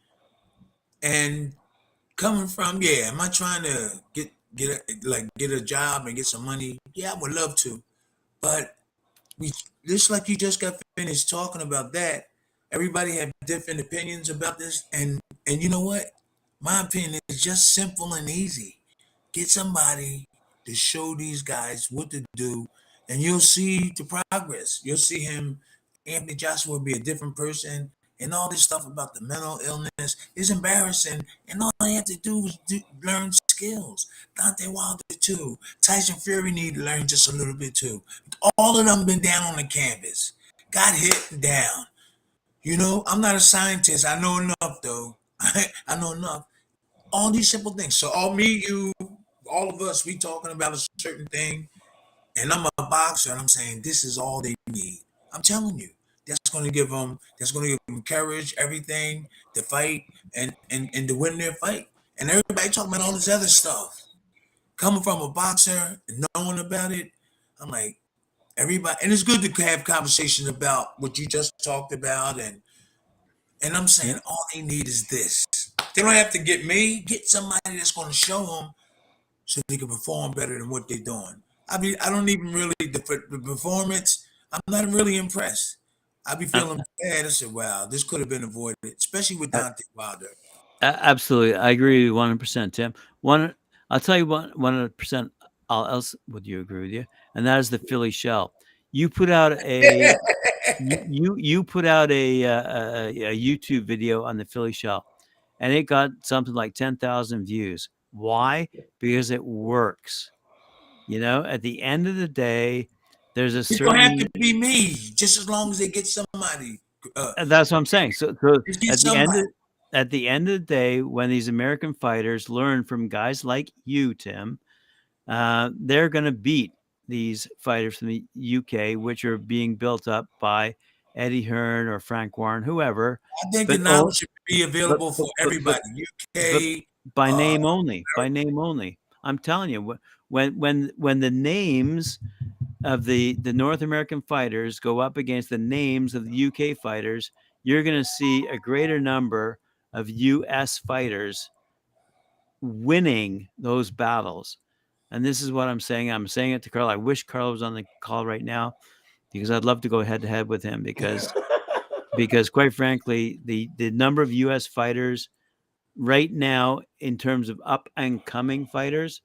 and coming from, am I trying to get a job and get some money? Yeah, I would love to, but just like you just got finished talking about that, everybody have different opinions about this, and you know what? My opinion is just simple and easy. Get somebody to show these guys what to do, and you'll see the progress. You'll see Anthony Joshua will be a different person, and all this stuff about the mental illness is embarrassing, and all I have to do is learn skills. Deontay Wilder too. Tyson Fury need to learn just a little bit too. All of them been down on the canvas, got hit down. You know, I'm not a scientist. I know enough, though. I know enough. All these simple things. So, all me, you, all of us, we talking about a certain thing, and I'm a boxer, and I'm saying this is all they need. I'm telling you, that's going to give them. That's going to give them courage, everything to fight and to win their fight. And everybody talking about all this other stuff. Coming from a boxer and knowing about it, I'm like everybody, and it's good to have conversations about what you just talked about, and I'm saying
Yeah.
all they need is this. They don't have to get me. Get somebody that's going to show them so they can perform better than what they're doing. I mean, I don't even really the performance. I'm not really impressed. I be
Uh,
feeling bad. I said, "Wow, this could have been avoided," especially with
uh,
Deontay Wilder.
Absolutely, I agree with 100%, Tim. I'll tell you 100%. Else would you agree with you? And that is the Philly shell. You put out a you put out a YouTube video on the Philly shell, and it got something like 10,000 views. Why? Because it works. You know, at the end of the day, there's a
It don't have to
certain.
be me, just as long as they get somebody. Uh,
That's what I'm saying. So
just get
at the end
somebody.
of at the end of the day, when these American fighters learn from guys like you, Tim, they're going to beat these fighters from the UK, which are being built up by Eddie Hearn or Frank Warren, whoever,
I think the
but oh,
knowledge should be
but
available
but
for
but but,
everybody.
but
UK,
by
uh,
name only, by name only. I'm telling you, when the names of the North American fighters go up against the names of the UK fighters, you're going to see a greater number of US fighters winning those battles. And this is what I'm saying. I'm saying it to Carl. I wish Carl was on the call right now because I'd love to go head to head with him because quite frankly, the number of US fighters right now in terms of up and coming fighters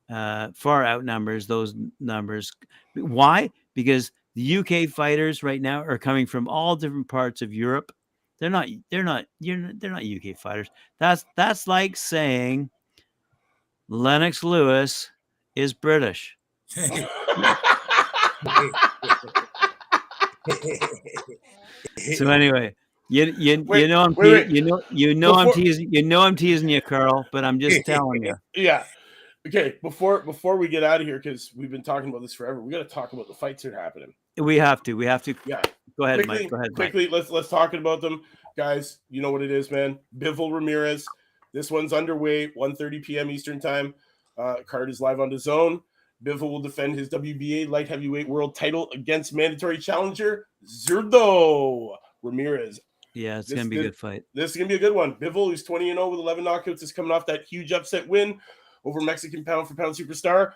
far outnumbers those numbers. Why? Because the UK fighters right now are coming from all different parts of Europe. They're not UK fighters. That's like saying Lennox Lewis is British. So anyway, you
Wait,
know
wait, wait.
I'm
Before,
teasing you, Carl. But I'm just telling you,
yeah. Okay, before we get out of here, because we've been talking about this forever, we got to talk about the fights that are happening.
we have to.
Yeah,
Go ahead, Mike. Go ahead, Mike.
quickly. Let's talk about them, guys. You know what it is, man. Bivol Ramirez. This one's underway. 1:30 p.m. Eastern time. Card is live on the zone. Bivol will defend his WBA light heavyweight world title against mandatory challenger Zurdo Ramirez.
Yeah, it's
This
gonna be a
this
good fight.
this is gonna be a good one. Bivol, who's 20-0 with 11 knockouts, is coming off that huge upset win over Mexican pound for pound superstar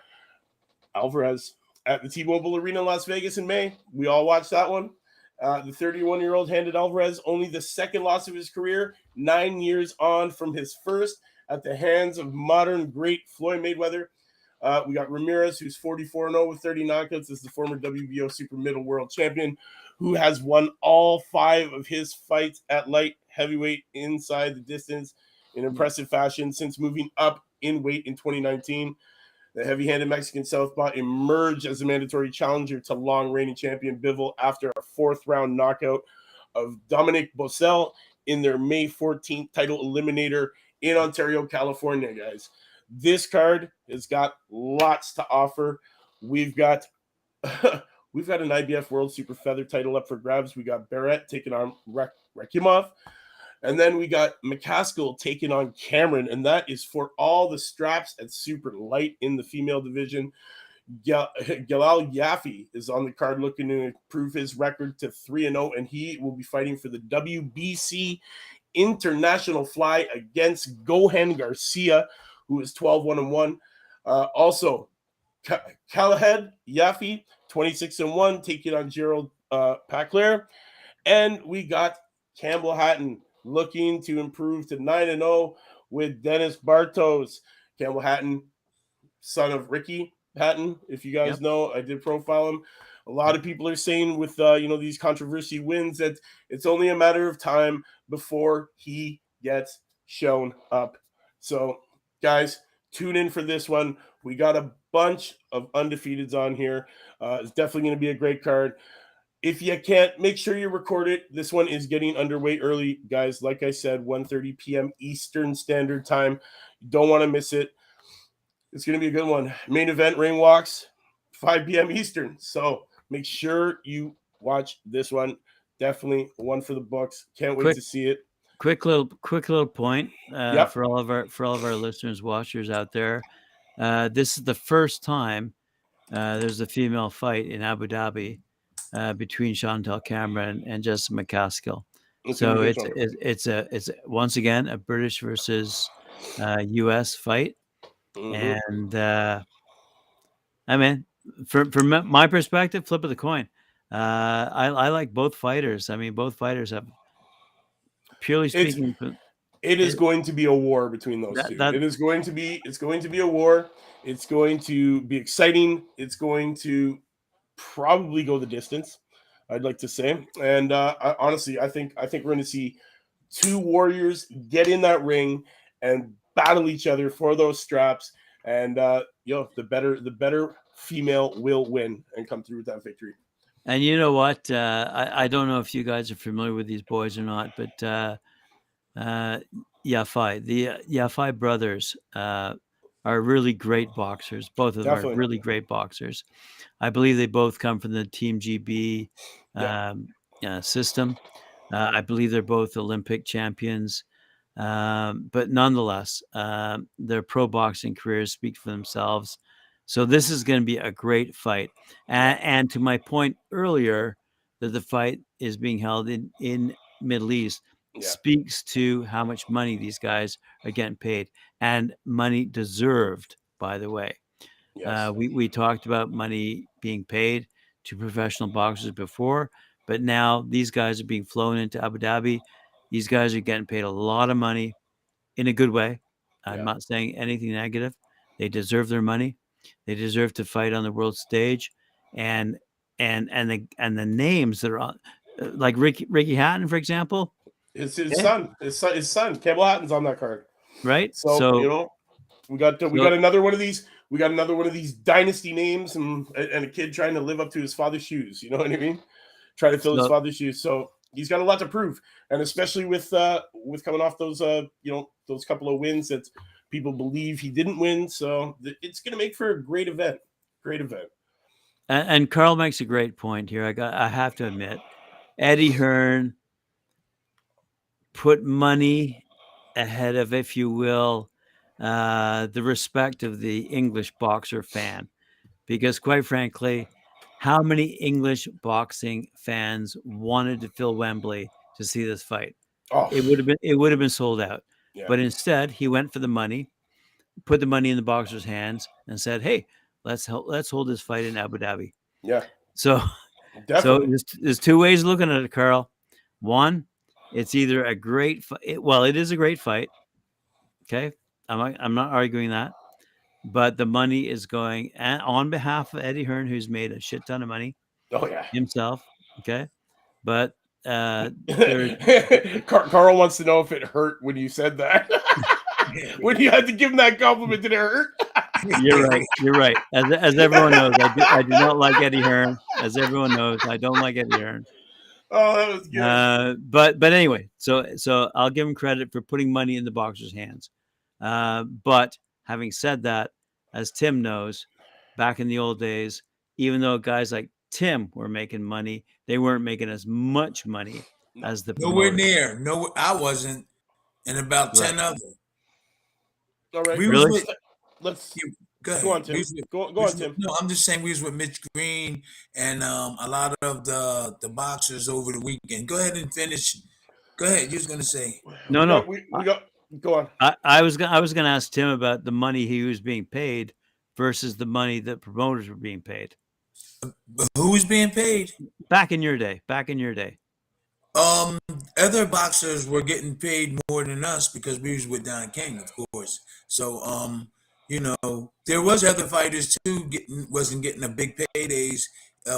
Alvarez at the T-Mobile Arena in Las Vegas in May. We all watched that one. The 31-year-old handed Alvarez only the second loss of his career, 9 years on from his first at the hands of modern great Floyd Mayweather. We got Ramirez, who's 44-0 with 30 knockouts, is the former WBO super middle world champion, who has won all 5 of his fights at light heavyweight inside the distance in impressive fashion since moving up in weight in 2019. The heavy-handed Mexican southpaw emerged as a mandatory challenger to long-reigning champion Bivol after a 4th-round knockout of Dominic Bossel in their May 14th title eliminator in Ontario, California, guys. This card has got lots to offer. We've got we've got an IBF World Super Feather title up for grabs. We got Barrett taking on Rekimov. And then we got McCaskill taking on Cameron, and that is for all the straps at super light in the female division. Galal Yaffe is on the card looking to improve his record to 3-0, and he will be fighting for the WBC International Fly against Gohan Garcia, who is 12-1-1. Also, Khaled Yaffe, 26-1, taking on Gerald Paclair. And we got Campbell Hatton looking to improve to 9-0 with Dennis Bartos. Campbell Hatton, son of Ricky Hatton, if you guys know, I did profile him. A lot of people are saying with these controversy wins that it's only a matter of time before he gets shown up. So, guys, tune in for this one. We got a bunch of undefeateds on here. It's definitely going to be a great card. If you can't, make sure you record it. This one is getting underway early, guys. Like I said, 1:30 p.m. Eastern Standard Time. You don't want to miss it. It's going to be a good one. Main event, ring walks, 5 p.m. Eastern. So make sure you watch this one. Definitely one for the books. Can't wait to see it.
Quick little point
Yep.
for all of our listeners, watchers out there. This is the first time there's a female fight in Abu Dhabi between Chantal Cameron and Jessica McCaskill. So it's once again a British versus U.S. fight, and I mean, from my perspective, flip of the coin. I like both fighters. I mean, both fighters have, purely speaking,
it is going to be a war between those two. It's going to be a war. It's going to be exciting. It's going to probably go the distance, I'd like to say. And honestly, I think we're going to see two warriors get in that ring and battle each other for those straps. And the better female will win and come through with that victory.
And you know what? I don't know if you guys are familiar with these boys or not, but Yafai, the Yafai brothers are really great boxers. Both of them are really great boxers. I believe they both come from the Team GB system. I believe they're both Olympic champions. But nonetheless, their pro boxing careers speak for themselves. So this is going to be a great fight. And to my point earlier, that the fight is being held in Middle East, speaks to how much money these guys are getting paid, and money deserved, by the way. Yes. We talked about money being paid to professional boxers before, but now these guys are being flown into Abu Dhabi. These guys are getting paid a lot of money in a good way. I'm not saying anything negative. They deserve their money. They deserve to fight on the world stage, and the names that are on, like Ricky Hatton, for example.
His son, Campbell Hatton's on that card,
right?
So we got another one of these. We got another one of these dynasty names, and a kid trying to live up to his father's shoes. You know what I mean? Trying to fill his father's shoes. So he's got a lot to prove, and especially with coming off those those couple of wins that people believe he didn't win. So it's going to make for a great event. Great event.
And Carl makes a great point here. I have to admit, Eddie Hearn put money ahead of, if you will, the respect of the English boxer fan, because quite frankly, how many English boxing fans wanted to fill Wembley to see this fight? It would have been sold out. Yeah. But instead, he went for the money, put the money in the boxers' hands, and said, "Hey, let's hold this fight in Abu Dhabi."
Yeah.
So there's two ways of looking at it, Carl. One, it's either a great it is a great fight. Okay, I'm not arguing that, but the money is going on behalf of Eddie Hearn, who's made a shit ton of money.
Oh yeah,
himself. Okay, but
Carl wants to know if it hurt when you said that. When you had to give him that compliment, did it hurt?
You're right. As everyone knows, I do not like Eddie Hearn. As everyone knows, I don't like Eddie Hearn.
Oh, that was good.
But anyway, so I'll give him credit for putting money in the boxers' hands. But having said that, as Tim knows, back in the old days, even though guys like Tim were making money, they weren't making as much money as the
nowhere near. No, I wasn't, and about 10 others.
All right,
really?
Let's go on, Tim. Go on, Tim.
No, I'm just saying we was with Mitch Green and a lot of the boxers over the weekend. Go ahead and finish. Go ahead. You was gonna say.
No.
We got. Go on.
I was gonna ask Tim about the money he was being paid versus the money that promoters were being paid.
Who was being paid?
Back in your day.
Other boxers were getting paid more than us because we was with Don King, of course. So, there was other fighters too wasn't getting a big paydays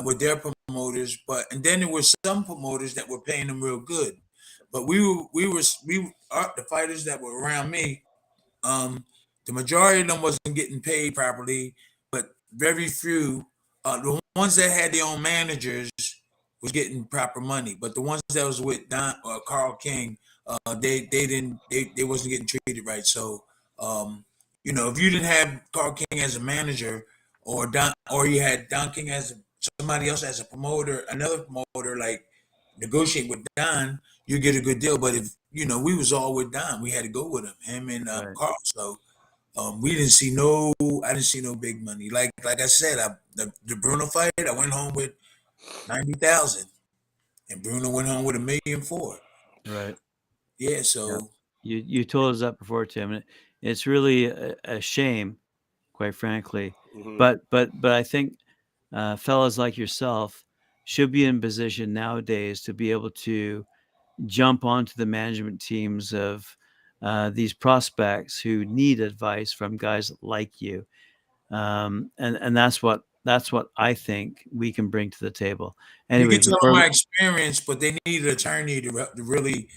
with their promoters, and then there were some promoters that were paying them real good. But the fighters that were around me, the majority of them wasn't getting paid properly, but very few. The ones that had their own managers was getting proper money, but the ones that was with Don Carl King, they wasn't getting treated right. So if you didn't have Carl King as a manager, or you had Don King as somebody else as a promoter, another promoter, like negotiate with Don, you get a good deal. But if we was all with Don, we had to go with him and
Right.
Carl. So we didn't see no, I didn't see no big money. Like I said, the Bruno fight, I went home with 90,000, and Bruno went home with $1,400,000.
Right.
Yeah, so
You told us that before, Tim. And it's really a shame, quite frankly.
Mhm.
But I think fellas like yourself should be in position nowadays to be able to jump onto the management teams of these prospects who need advice from guys like you. And that's what I think we can bring to the table.
you
Anyway,
get to know
before
my experience, but they need an attorney to really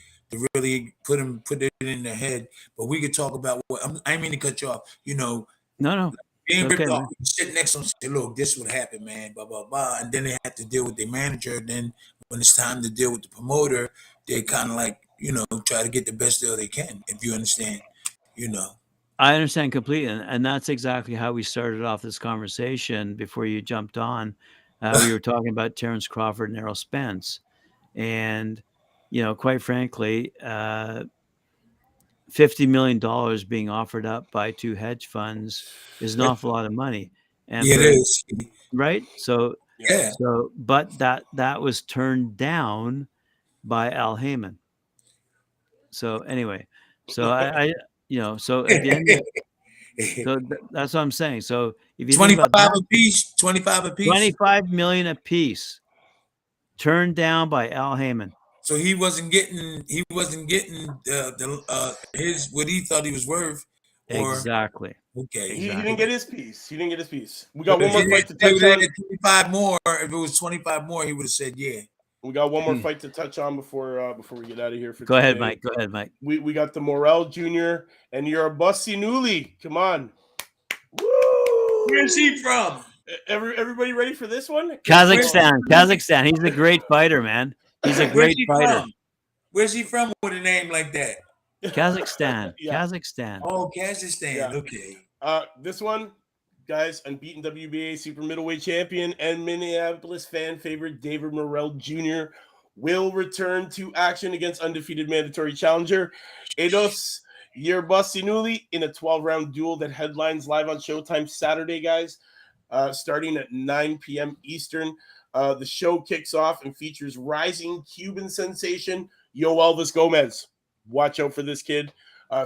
put it in their head. But we could talk about I didn't mean to cut you off.
no, it's
Being ripped
okay,
off,
man.
you sit next to them and say, look, this would happen, man, blah, blah, blah. And then they have to deal with their manager. Then when it's time to deal with the promoter, they kind of like, try to get the best deal they can, if you understand,
I understand completely, and that's exactly how we started off this conversation before you jumped on. We were talking about Terrence Crawford and Errol Spence, and quite frankly, $50 million being offered up by two hedge funds is an awful lot of money, and
Yeah, it is.
right. So,
Yeah.
but that was turned down by Al Heyman. So anyway, so so at the end of that's what I'm saying. So if you think about
25
that,
apiece, 25 apiece.
25 million a piece turned down by Al Heyman.
So he wasn't getting his what he thought he was worth. Or
Exactly.
okay,
He
Exactly.
didn't get his piece. He didn't get his piece. We got
But
one more
if
fight to
they
touch
would
on.
have 25 more, if it was 25 more, he would have said yeah.
We got one more fight to touch on before we get out of here for
Go ahead,
today.
Mike. Go ahead, Mike.
We got the Morel Jr. and your Bussy Newley. Come on. Woo!
Where's he from?
Everybody ready for this one?
Kazakhstan. He's a great fighter, man. He's a
Where's
great
he
fighter.
from? Where's he from with a name like that?
Kazakhstan.
Yeah.
Kazakhstan.
Oh, Kazakhstan.
Yeah.
Okay.
This one, guys, unbeaten WBA super middleweight champion and Minneapolis fan favorite David Morrell Jr. will return to action against undefeated mandatory challenger Eidos Yerbasinuli in a 12-round duel that headlines live on Showtime Saturday, guys, starting at 9 p.m. Eastern. The show kicks off and features rising Cuban sensation Yo Elvis Gomez. Watch out for this kid.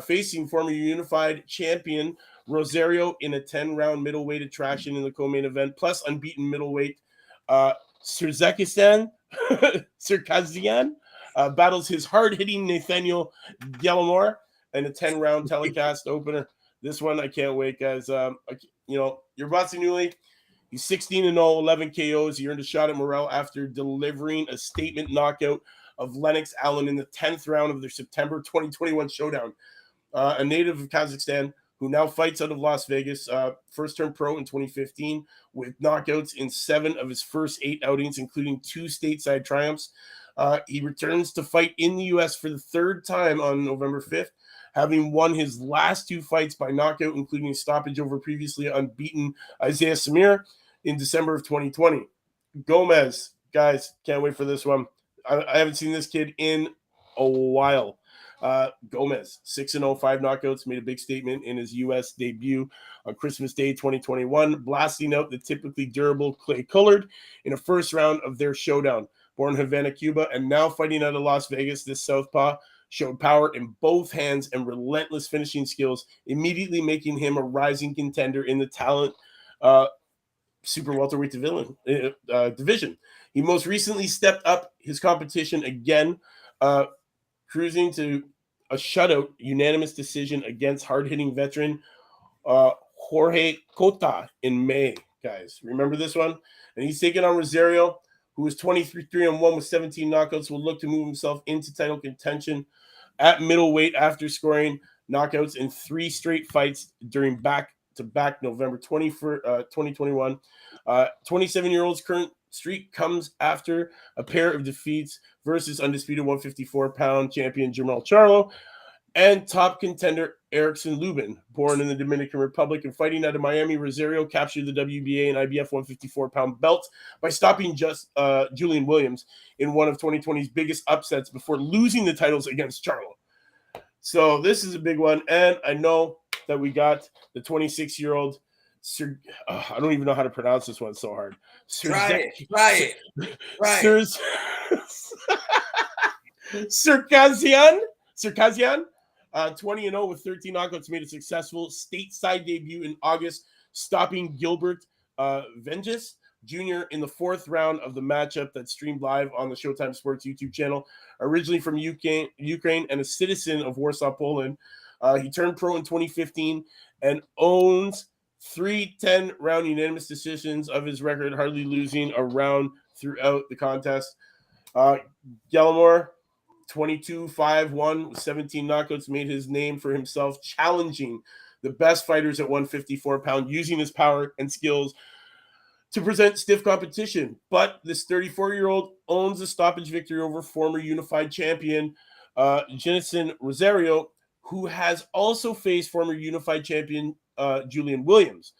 Facing former unified champion Rosario in a 10-round middleweight attraction in the co-main event, plus unbeaten middleweight Sirkazian battles his hard-hitting Nathaniel Gallimore in a 10-round telecast opener. This one, I can't wait, guys. Your Bossy Newley, he's 16-0, 11 KOs. He earned a shot at Morrell after delivering a statement knockout of Lennox Allen in the 10th round of their September 2021 showdown. A native of Kazakhstan who now fights out of Las Vegas, first turned pro in 2015 with knockouts in 7 of his first 8 outings, including 2 stateside triumphs. He returns to fight in the U.S. for the 3rd time on November 5th, having won his last 2 fights by knockout, including a stoppage over previously unbeaten Isaiah Samir in December of 2020. Gomez, guys, can't wait for this one. I haven't seen this kid in a while. Gomez, 6-0, 5 knockouts, made a big statement in his U.S. debut on Christmas Day 2021, blasting out the typically durable Clay Cullard in a first round of their showdown. Born in Havana, Cuba, and now fighting out of Las Vegas, this southpaw showed power in both hands and relentless finishing skills, immediately making him a rising contender in the talent super welterweight division. He most recently stepped up his competition again, cruising to a shutout unanimous decision against hard-hitting veteran Jorge Cota in May, guys. Remember this one? And he's taking on Rosario, who is 23-3-1 with 17 knockouts, will look to move himself into title contention at middleweight after scoring knockouts in 3 straight fights during back-to-back November 2021. 27-year-old streak comes after a pair of defeats versus undisputed 154-pound champion Jermell Charlo and top contender Erickson Lubin. Born in the Dominican Republic and fighting out of Miami, Rosario captured the WBA and IBF 154-pound belt by stopping Julian Williams in one of 2020's biggest upsets before losing the titles against Charlo. So this is a big one, and I know that we got the 26-year-old I don't even know how to pronounce this one. It's so hard.
Try it.
Circassian, 20-0 with 13 knockouts, made a successful stateside debut in August, stopping Gilbert Venges Jr. in the fourth round of the matchup that streamed live on the Showtime Sports YouTube channel. Originally from Ukraine and a citizen of Warsaw, Poland, he turned pro in 2015 and owns 3 10-round unanimous decisions of his record, hardly losing a round throughout the contest. Gallimore, 22-5-1 with 17 knockouts, made his name for himself, challenging the best fighters at 154-pound, using his power and skills to present stiff competition. But this 34-year-old owns a stoppage victory over former unified champion Jenison Rosario, who has also faced former unified champion Julian Williams,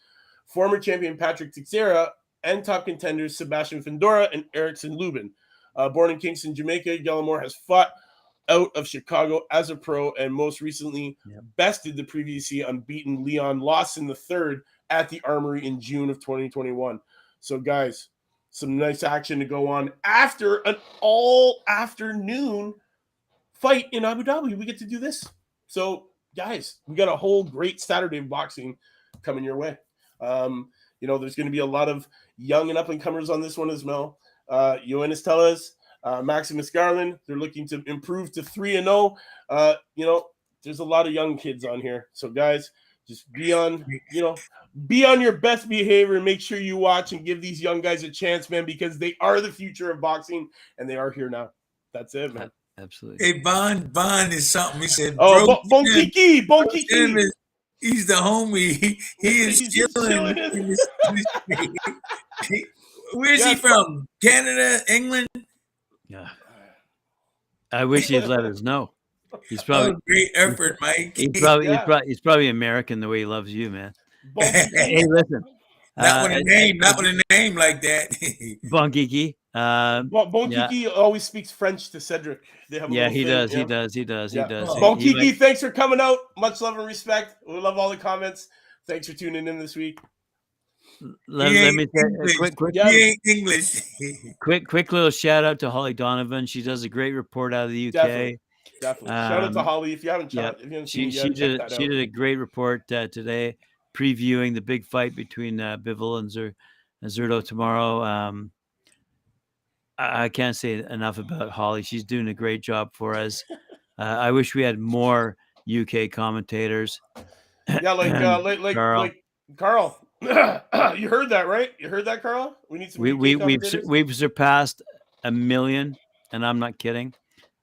former champion Patrick Teixeira, and top contenders Sebastian Fundora and Erickson Lubin. Born in Kingston, Jamaica, Gallimore has fought out of Chicago as a pro and most recently bested the previously unbeaten Leon Lawson III at the Armory in June of 2021. So, guys, some nice action to go on after an all-afternoon fight in Abu Dhabi. We get to do this. So, guys, we got a whole great Saturday of boxing coming your way. There's going to be a lot of young and up-and-comers on this one as well. Yoenis Tellez, Maximus Garland, they're looking to improve to 3-0. There's a lot of young kids on here. So, guys, just be on your best behavior and make sure you watch and give these young guys a chance, man, because they are the future of boxing, and they are here now. That's it, man.
Absolutely.
Hey, Bond is something. He said,
Bon Kiki.
He's the homie. He is chilling. Where's he from? Canada, England?
Yeah. I wish he'd let us know. He's probably
great effort, Mike.
He's probably American the way he loves you, man. Hey, listen.
Not with a name like that.
Bon Kiki.
Bon Kiki always speaks French to Cedric.
He does.
Bon Kiki, thanks for coming out. Much love and respect. We love all the comments. Thanks for tuning in this week.
Let me say
he ain't English.
quick little shout out to Holly Donovan. She does a great report out of the UK.
Definitely. Shout out to Holly. If you haven't
she did a great report today, previewing the big fight between Bivol and Zurdo tomorrow. I can't say enough about Holly. She's doing a great job for us. I wish we had more UK commentators.
Yeah, like Carl. You heard that, right? You heard that, Carl? We need some.
We've surpassed 1 million, and I'm not kidding.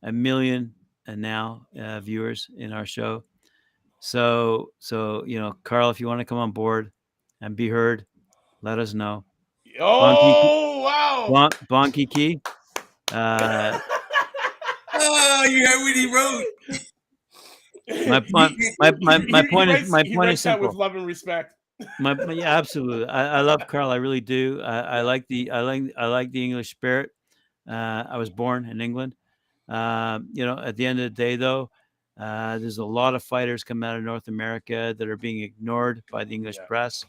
1 million and now viewers in our show. So Carl, if you want to come on board and be heard, let us know.
Oh, wow.
Bon Kiki.
Oh, you heard what he wrote.
My point is simple.
With love and respect.
Absolutely. I love Carl. I really do. I like the English spirit. I was born in England. At the end of the day, though, there's a lot of fighters coming out of North America that are being ignored by the English press,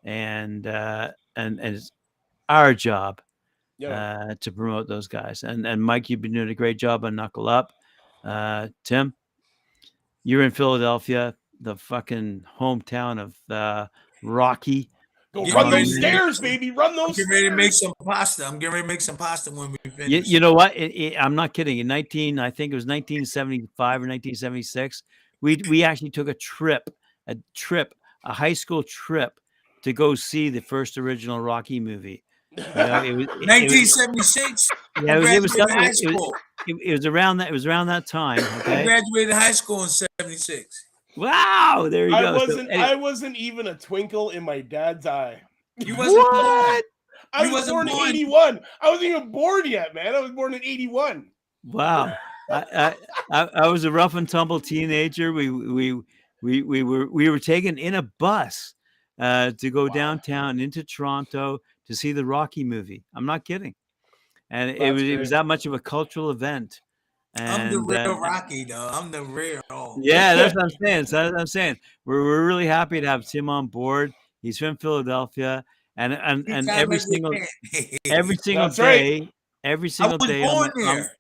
and it's our job to promote those guys. And Mike, you've been doing a great job on Knuckle Up. Tim, you're in Philadelphia, the fucking hometown of Rocky.
Go run those stairs, baby. Run those stairs.
I'm getting ready to make some pasta when we finish.
You know what? I'm not kidding. In I think it was 1975 or 1976, we actually took a high school trip to go see the first original Rocky movie. It was
1976.
It was around that. It was around that time. Okay?
I graduated high school in 76.
Wow, there you go.
I wasn't even a twinkle in my dad's eye.
You wasn't
what?
I
You
was
wasn't
born in
born.
81. I wasn't even born yet, man. I was born in 81.
Wow. I was a rough and tumble teenager. We were taken in a bus to go downtown into Toronto to see the Rocky movie. I'm not kidding. And it
That's
was
great.
that much of a cultural event.
I'm the
And
real Rocky, though. I'm the real.
yeah, that's what I'm saying. So that's what I'm saying. We're really happy to have Tim on board. He's from Philadelphia, and
Trying to make
every single
That's right.
day, every
I
single
was
day
born there.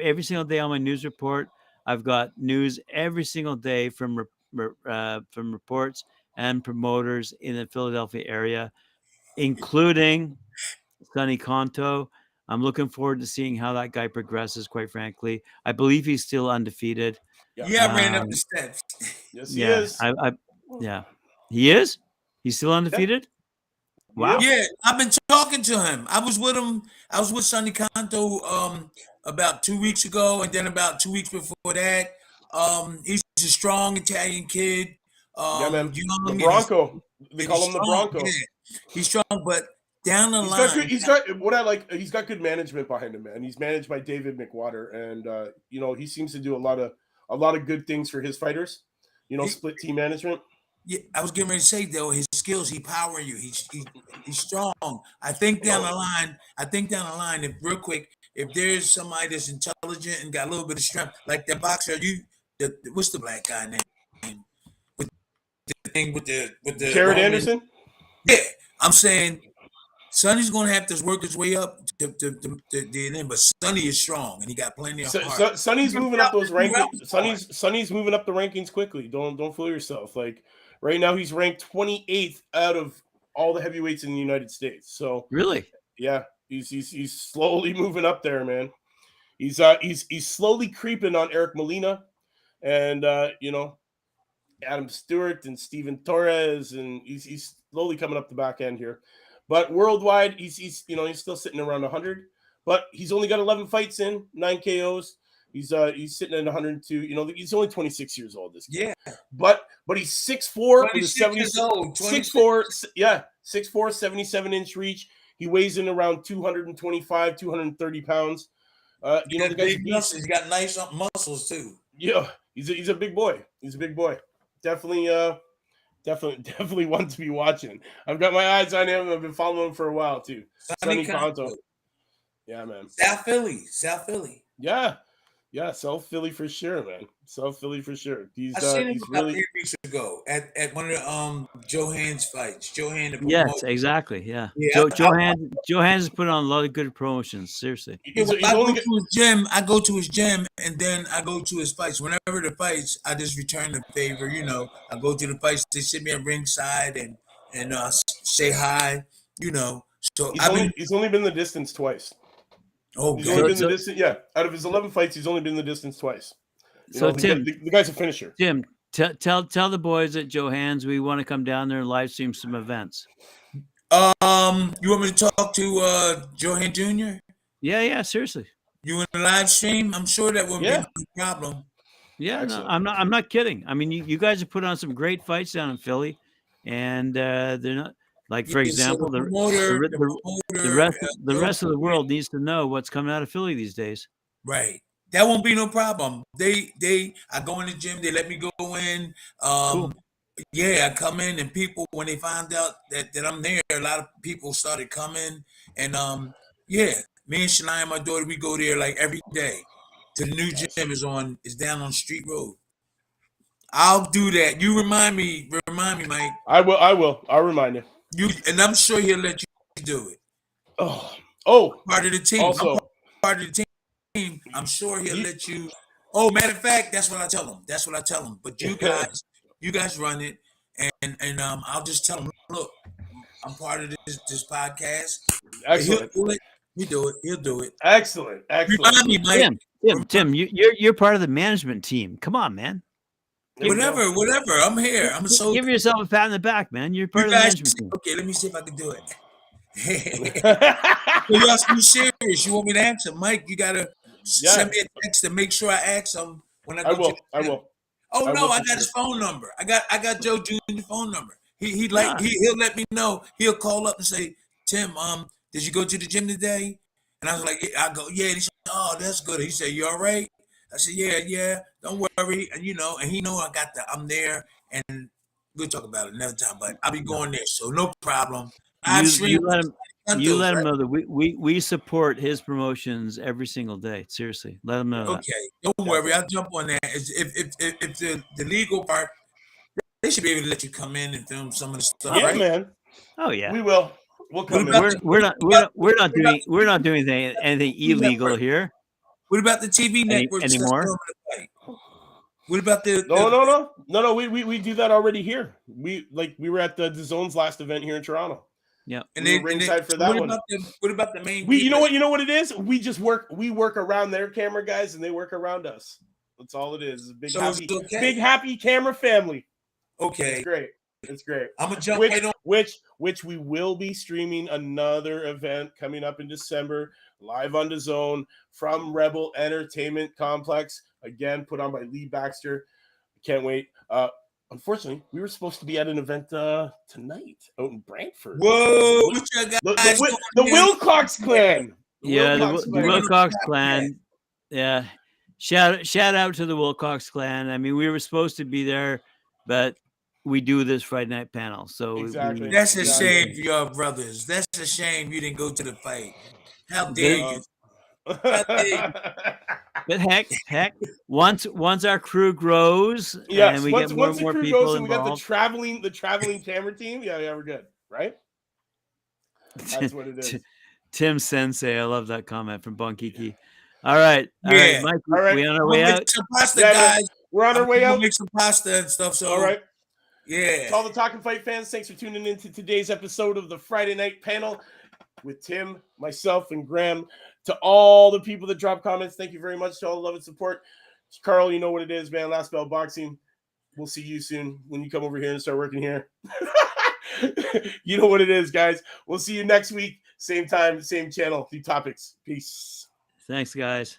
every single day on my news report, I've got news every single day from reports and promoters in the Philadelphia area, including Sonny Conto. I'm looking forward to seeing how that guy progresses. Quite frankly, I believe he's still undefeated.
Yeah, I ran up the steps.
Yes, he
Yeah,
is.
yeah, he is. He's still undefeated. Wow.
Yeah, I've been talking to him. I was with him. I was with Sonny Conto about 2 weeks ago, and then about 2 weeks before that. He's a strong Italian kid.
Yeah, man.
Young
The
and
Bronco. They
and
call
he's
him the
strong.
Bronco.
Yeah, he's strong, but down the
He's
line,
got good. He's got what I like. He's got good management behind him, man. He's managed by David McWater, and you know, he seems to do a lot of good things for his fighters. You know, split team management.
yeah, I was getting ready to say though, his skills, he power you. He's strong. I think down the line, if real quick, if there's somebody that's intelligent and got a little bit of strength, like that boxer, what's the black guy name? With the thing with the
Jared
Roman-
Anderson.
Yeah, I'm saying Sonny's gonna have to work his way up to the end, but Sonny is strong and he got plenty of heart.
Sonny's moving up those rankings. Sonny's moving up the rankings quickly. Don't fool yourself. Like right now, he's ranked 28th out of all the heavyweights in the United States. So
Really?
yeah, he's slowly moving up there, man. He's slowly creeping on Eric Molina, and you know, Adam Stewart and Steven Torres, and he's slowly coming up the back end here. But worldwide, he's still sitting around 100. But he's only got 11 fights in, 9 KOs. He's sitting at 102. You know, he's only 26 years old. This guy.
Yeah,
but he's 6'4" with a 6'4", 77-inch reach. He weighs in around 225, 230 pounds. You know, the guy's a beast.
He's got nice muscles too.
Yeah, he's a big boy. He's a big boy. Definitely one to be watching. I've got my eyes on him. I've been following him for a while too. Sonny Conto. Yeah, man.
South Philly.
Yeah, South Philly for sure, man. South Philly for sure.
I seen him
he's
about
really
8 weeks ago at one of the Johan's fights. Johan, the
Yes,
promoter.
exactly. Yeah.
Yeah,
Johan has put on a lot of good promotions. Seriously.
I go to his gym, and then I go to his fights. Whenever the fights, I just return the favor. You know, I go to the fights. They sit me at ringside and say hi. You know, so
he's only been the distance twice.
Oh,
he's only been the distance. Yeah, out of his 11 fights, he's only been the distance twiys.
Tim,
the guy's a finisher.
Tim, tell the boys at Johan's we want to come down there and live stream some events.
You want me to talk to Johan Jr.?
Yeah, seriously.
You want to live stream? I'm sure that wouldn't be no problem.
Yeah, no, I'm not kidding. I mean, you guys have put on some great fights down in Philly, and they're not like, for example, the rest of the world needs to know what's coming out of Philly these days.
Right. That won't be no problem. I go in the gym, they let me go in.
Cool.
Yeah, I come in, and people, when they find out that I'm there, a lot of people started coming. And yeah, me and Shania, my daughter, we go there like every day. To the new gym is down on Street Road. I'll do that. You remind me, Mike.
I will. I'll remind you.
And I'm sure he'll let you do it.
Oh,
part of the team.
Also,
I'm part of the team. I'm sure he'll let you. Oh, matter of fact, that's what I tell him. But you guys run it, and I'll just tell him, look, I'm part of this podcast.
Excellent.
He'll do it.
Excellent.
Remind me, Mike.
Tim, you're part of the management team. Come on, man.
Whatever. I'm here. I'm so.
Give yourself a pat on the back, man. You're part of the management team.
Okay, let me see if I can do it. You ask me serious. You want me to answer, Mike? You gotta send me a text to make sure I ask him when I go.
I will.
Oh no, I got his phone number. I got Joe Jr.'s phone number. He'll let me know. He'll call up and say, Tim, did you go to the gym today? And I was like, yeah. I go, yeah. And he said, oh, that's good. He said, you all right? I said, yeah. Don't worry. And and he know I'm there, and we'll talk about it another time. But I'll be going there, so no problem. I'm
You let him. You let him
right?
know that we support his promotions every single day. Seriously, let him know that.
Okay, don't worry. I'll jump on that. If the legal part, they should be able to let you come in and film some of the stuff,
Yeah,
right?
man.
Oh yeah.
We will. We'll come in.
We're not doing anything illegal here
What about the TV networks that's
anymore.
filming the fight? What about
No. We do that already here. We were at the Zone's last event here in Toronto.
Yeah,
and we were ringside for that one.
What about the main?
You know what it is? We just work. We work around their camera guys, and they work around us. That's all it is. Big happy camera family.
Okay,
it's great. It's great.
I'm gonna jump right on.
Which we will be streaming another event coming up in December, live on the Zone from Rebel Entertainment Complex. Again, put on by Lee Baxter. Can't wait. Unfortunately, we were supposed to be at an event tonight out in Brantford.
Whoa!
The Wilcox clan.
The Wilcox clan. Yeah. Shout out to the Wilcox clan. I mean, we were supposed to be there, but we do this Friday night panel. So
exactly.
That's a shame for your brothers. That's a shame you didn't go to the fight. How dare you?
But heck, once our crew grows, and we get more people involved,
we got the traveling camera team. Yeah, we're good, right? That's what it is.
Tim Sensei, I love that comment from Bonkiki. All right, Mike.
All right.
We on our way out.
Some pasta, guys.
We're on our way out.
Make some pasta and stuff. So
all right.
Yeah.
To all the Talkin Fight fans, thanks for tuning in to today's episode of the Friday Night Panel with Tim, myself, and Graham. To all the people that drop comments, thank you very much. To all the love and support. Carl, you know what it is, man. Last Bell Boxing. We'll see you soon when you come over here and start working here. You know what it is, guys. We'll see you next week. Same time, same channel, few topics. Peace.
Thanks, guys.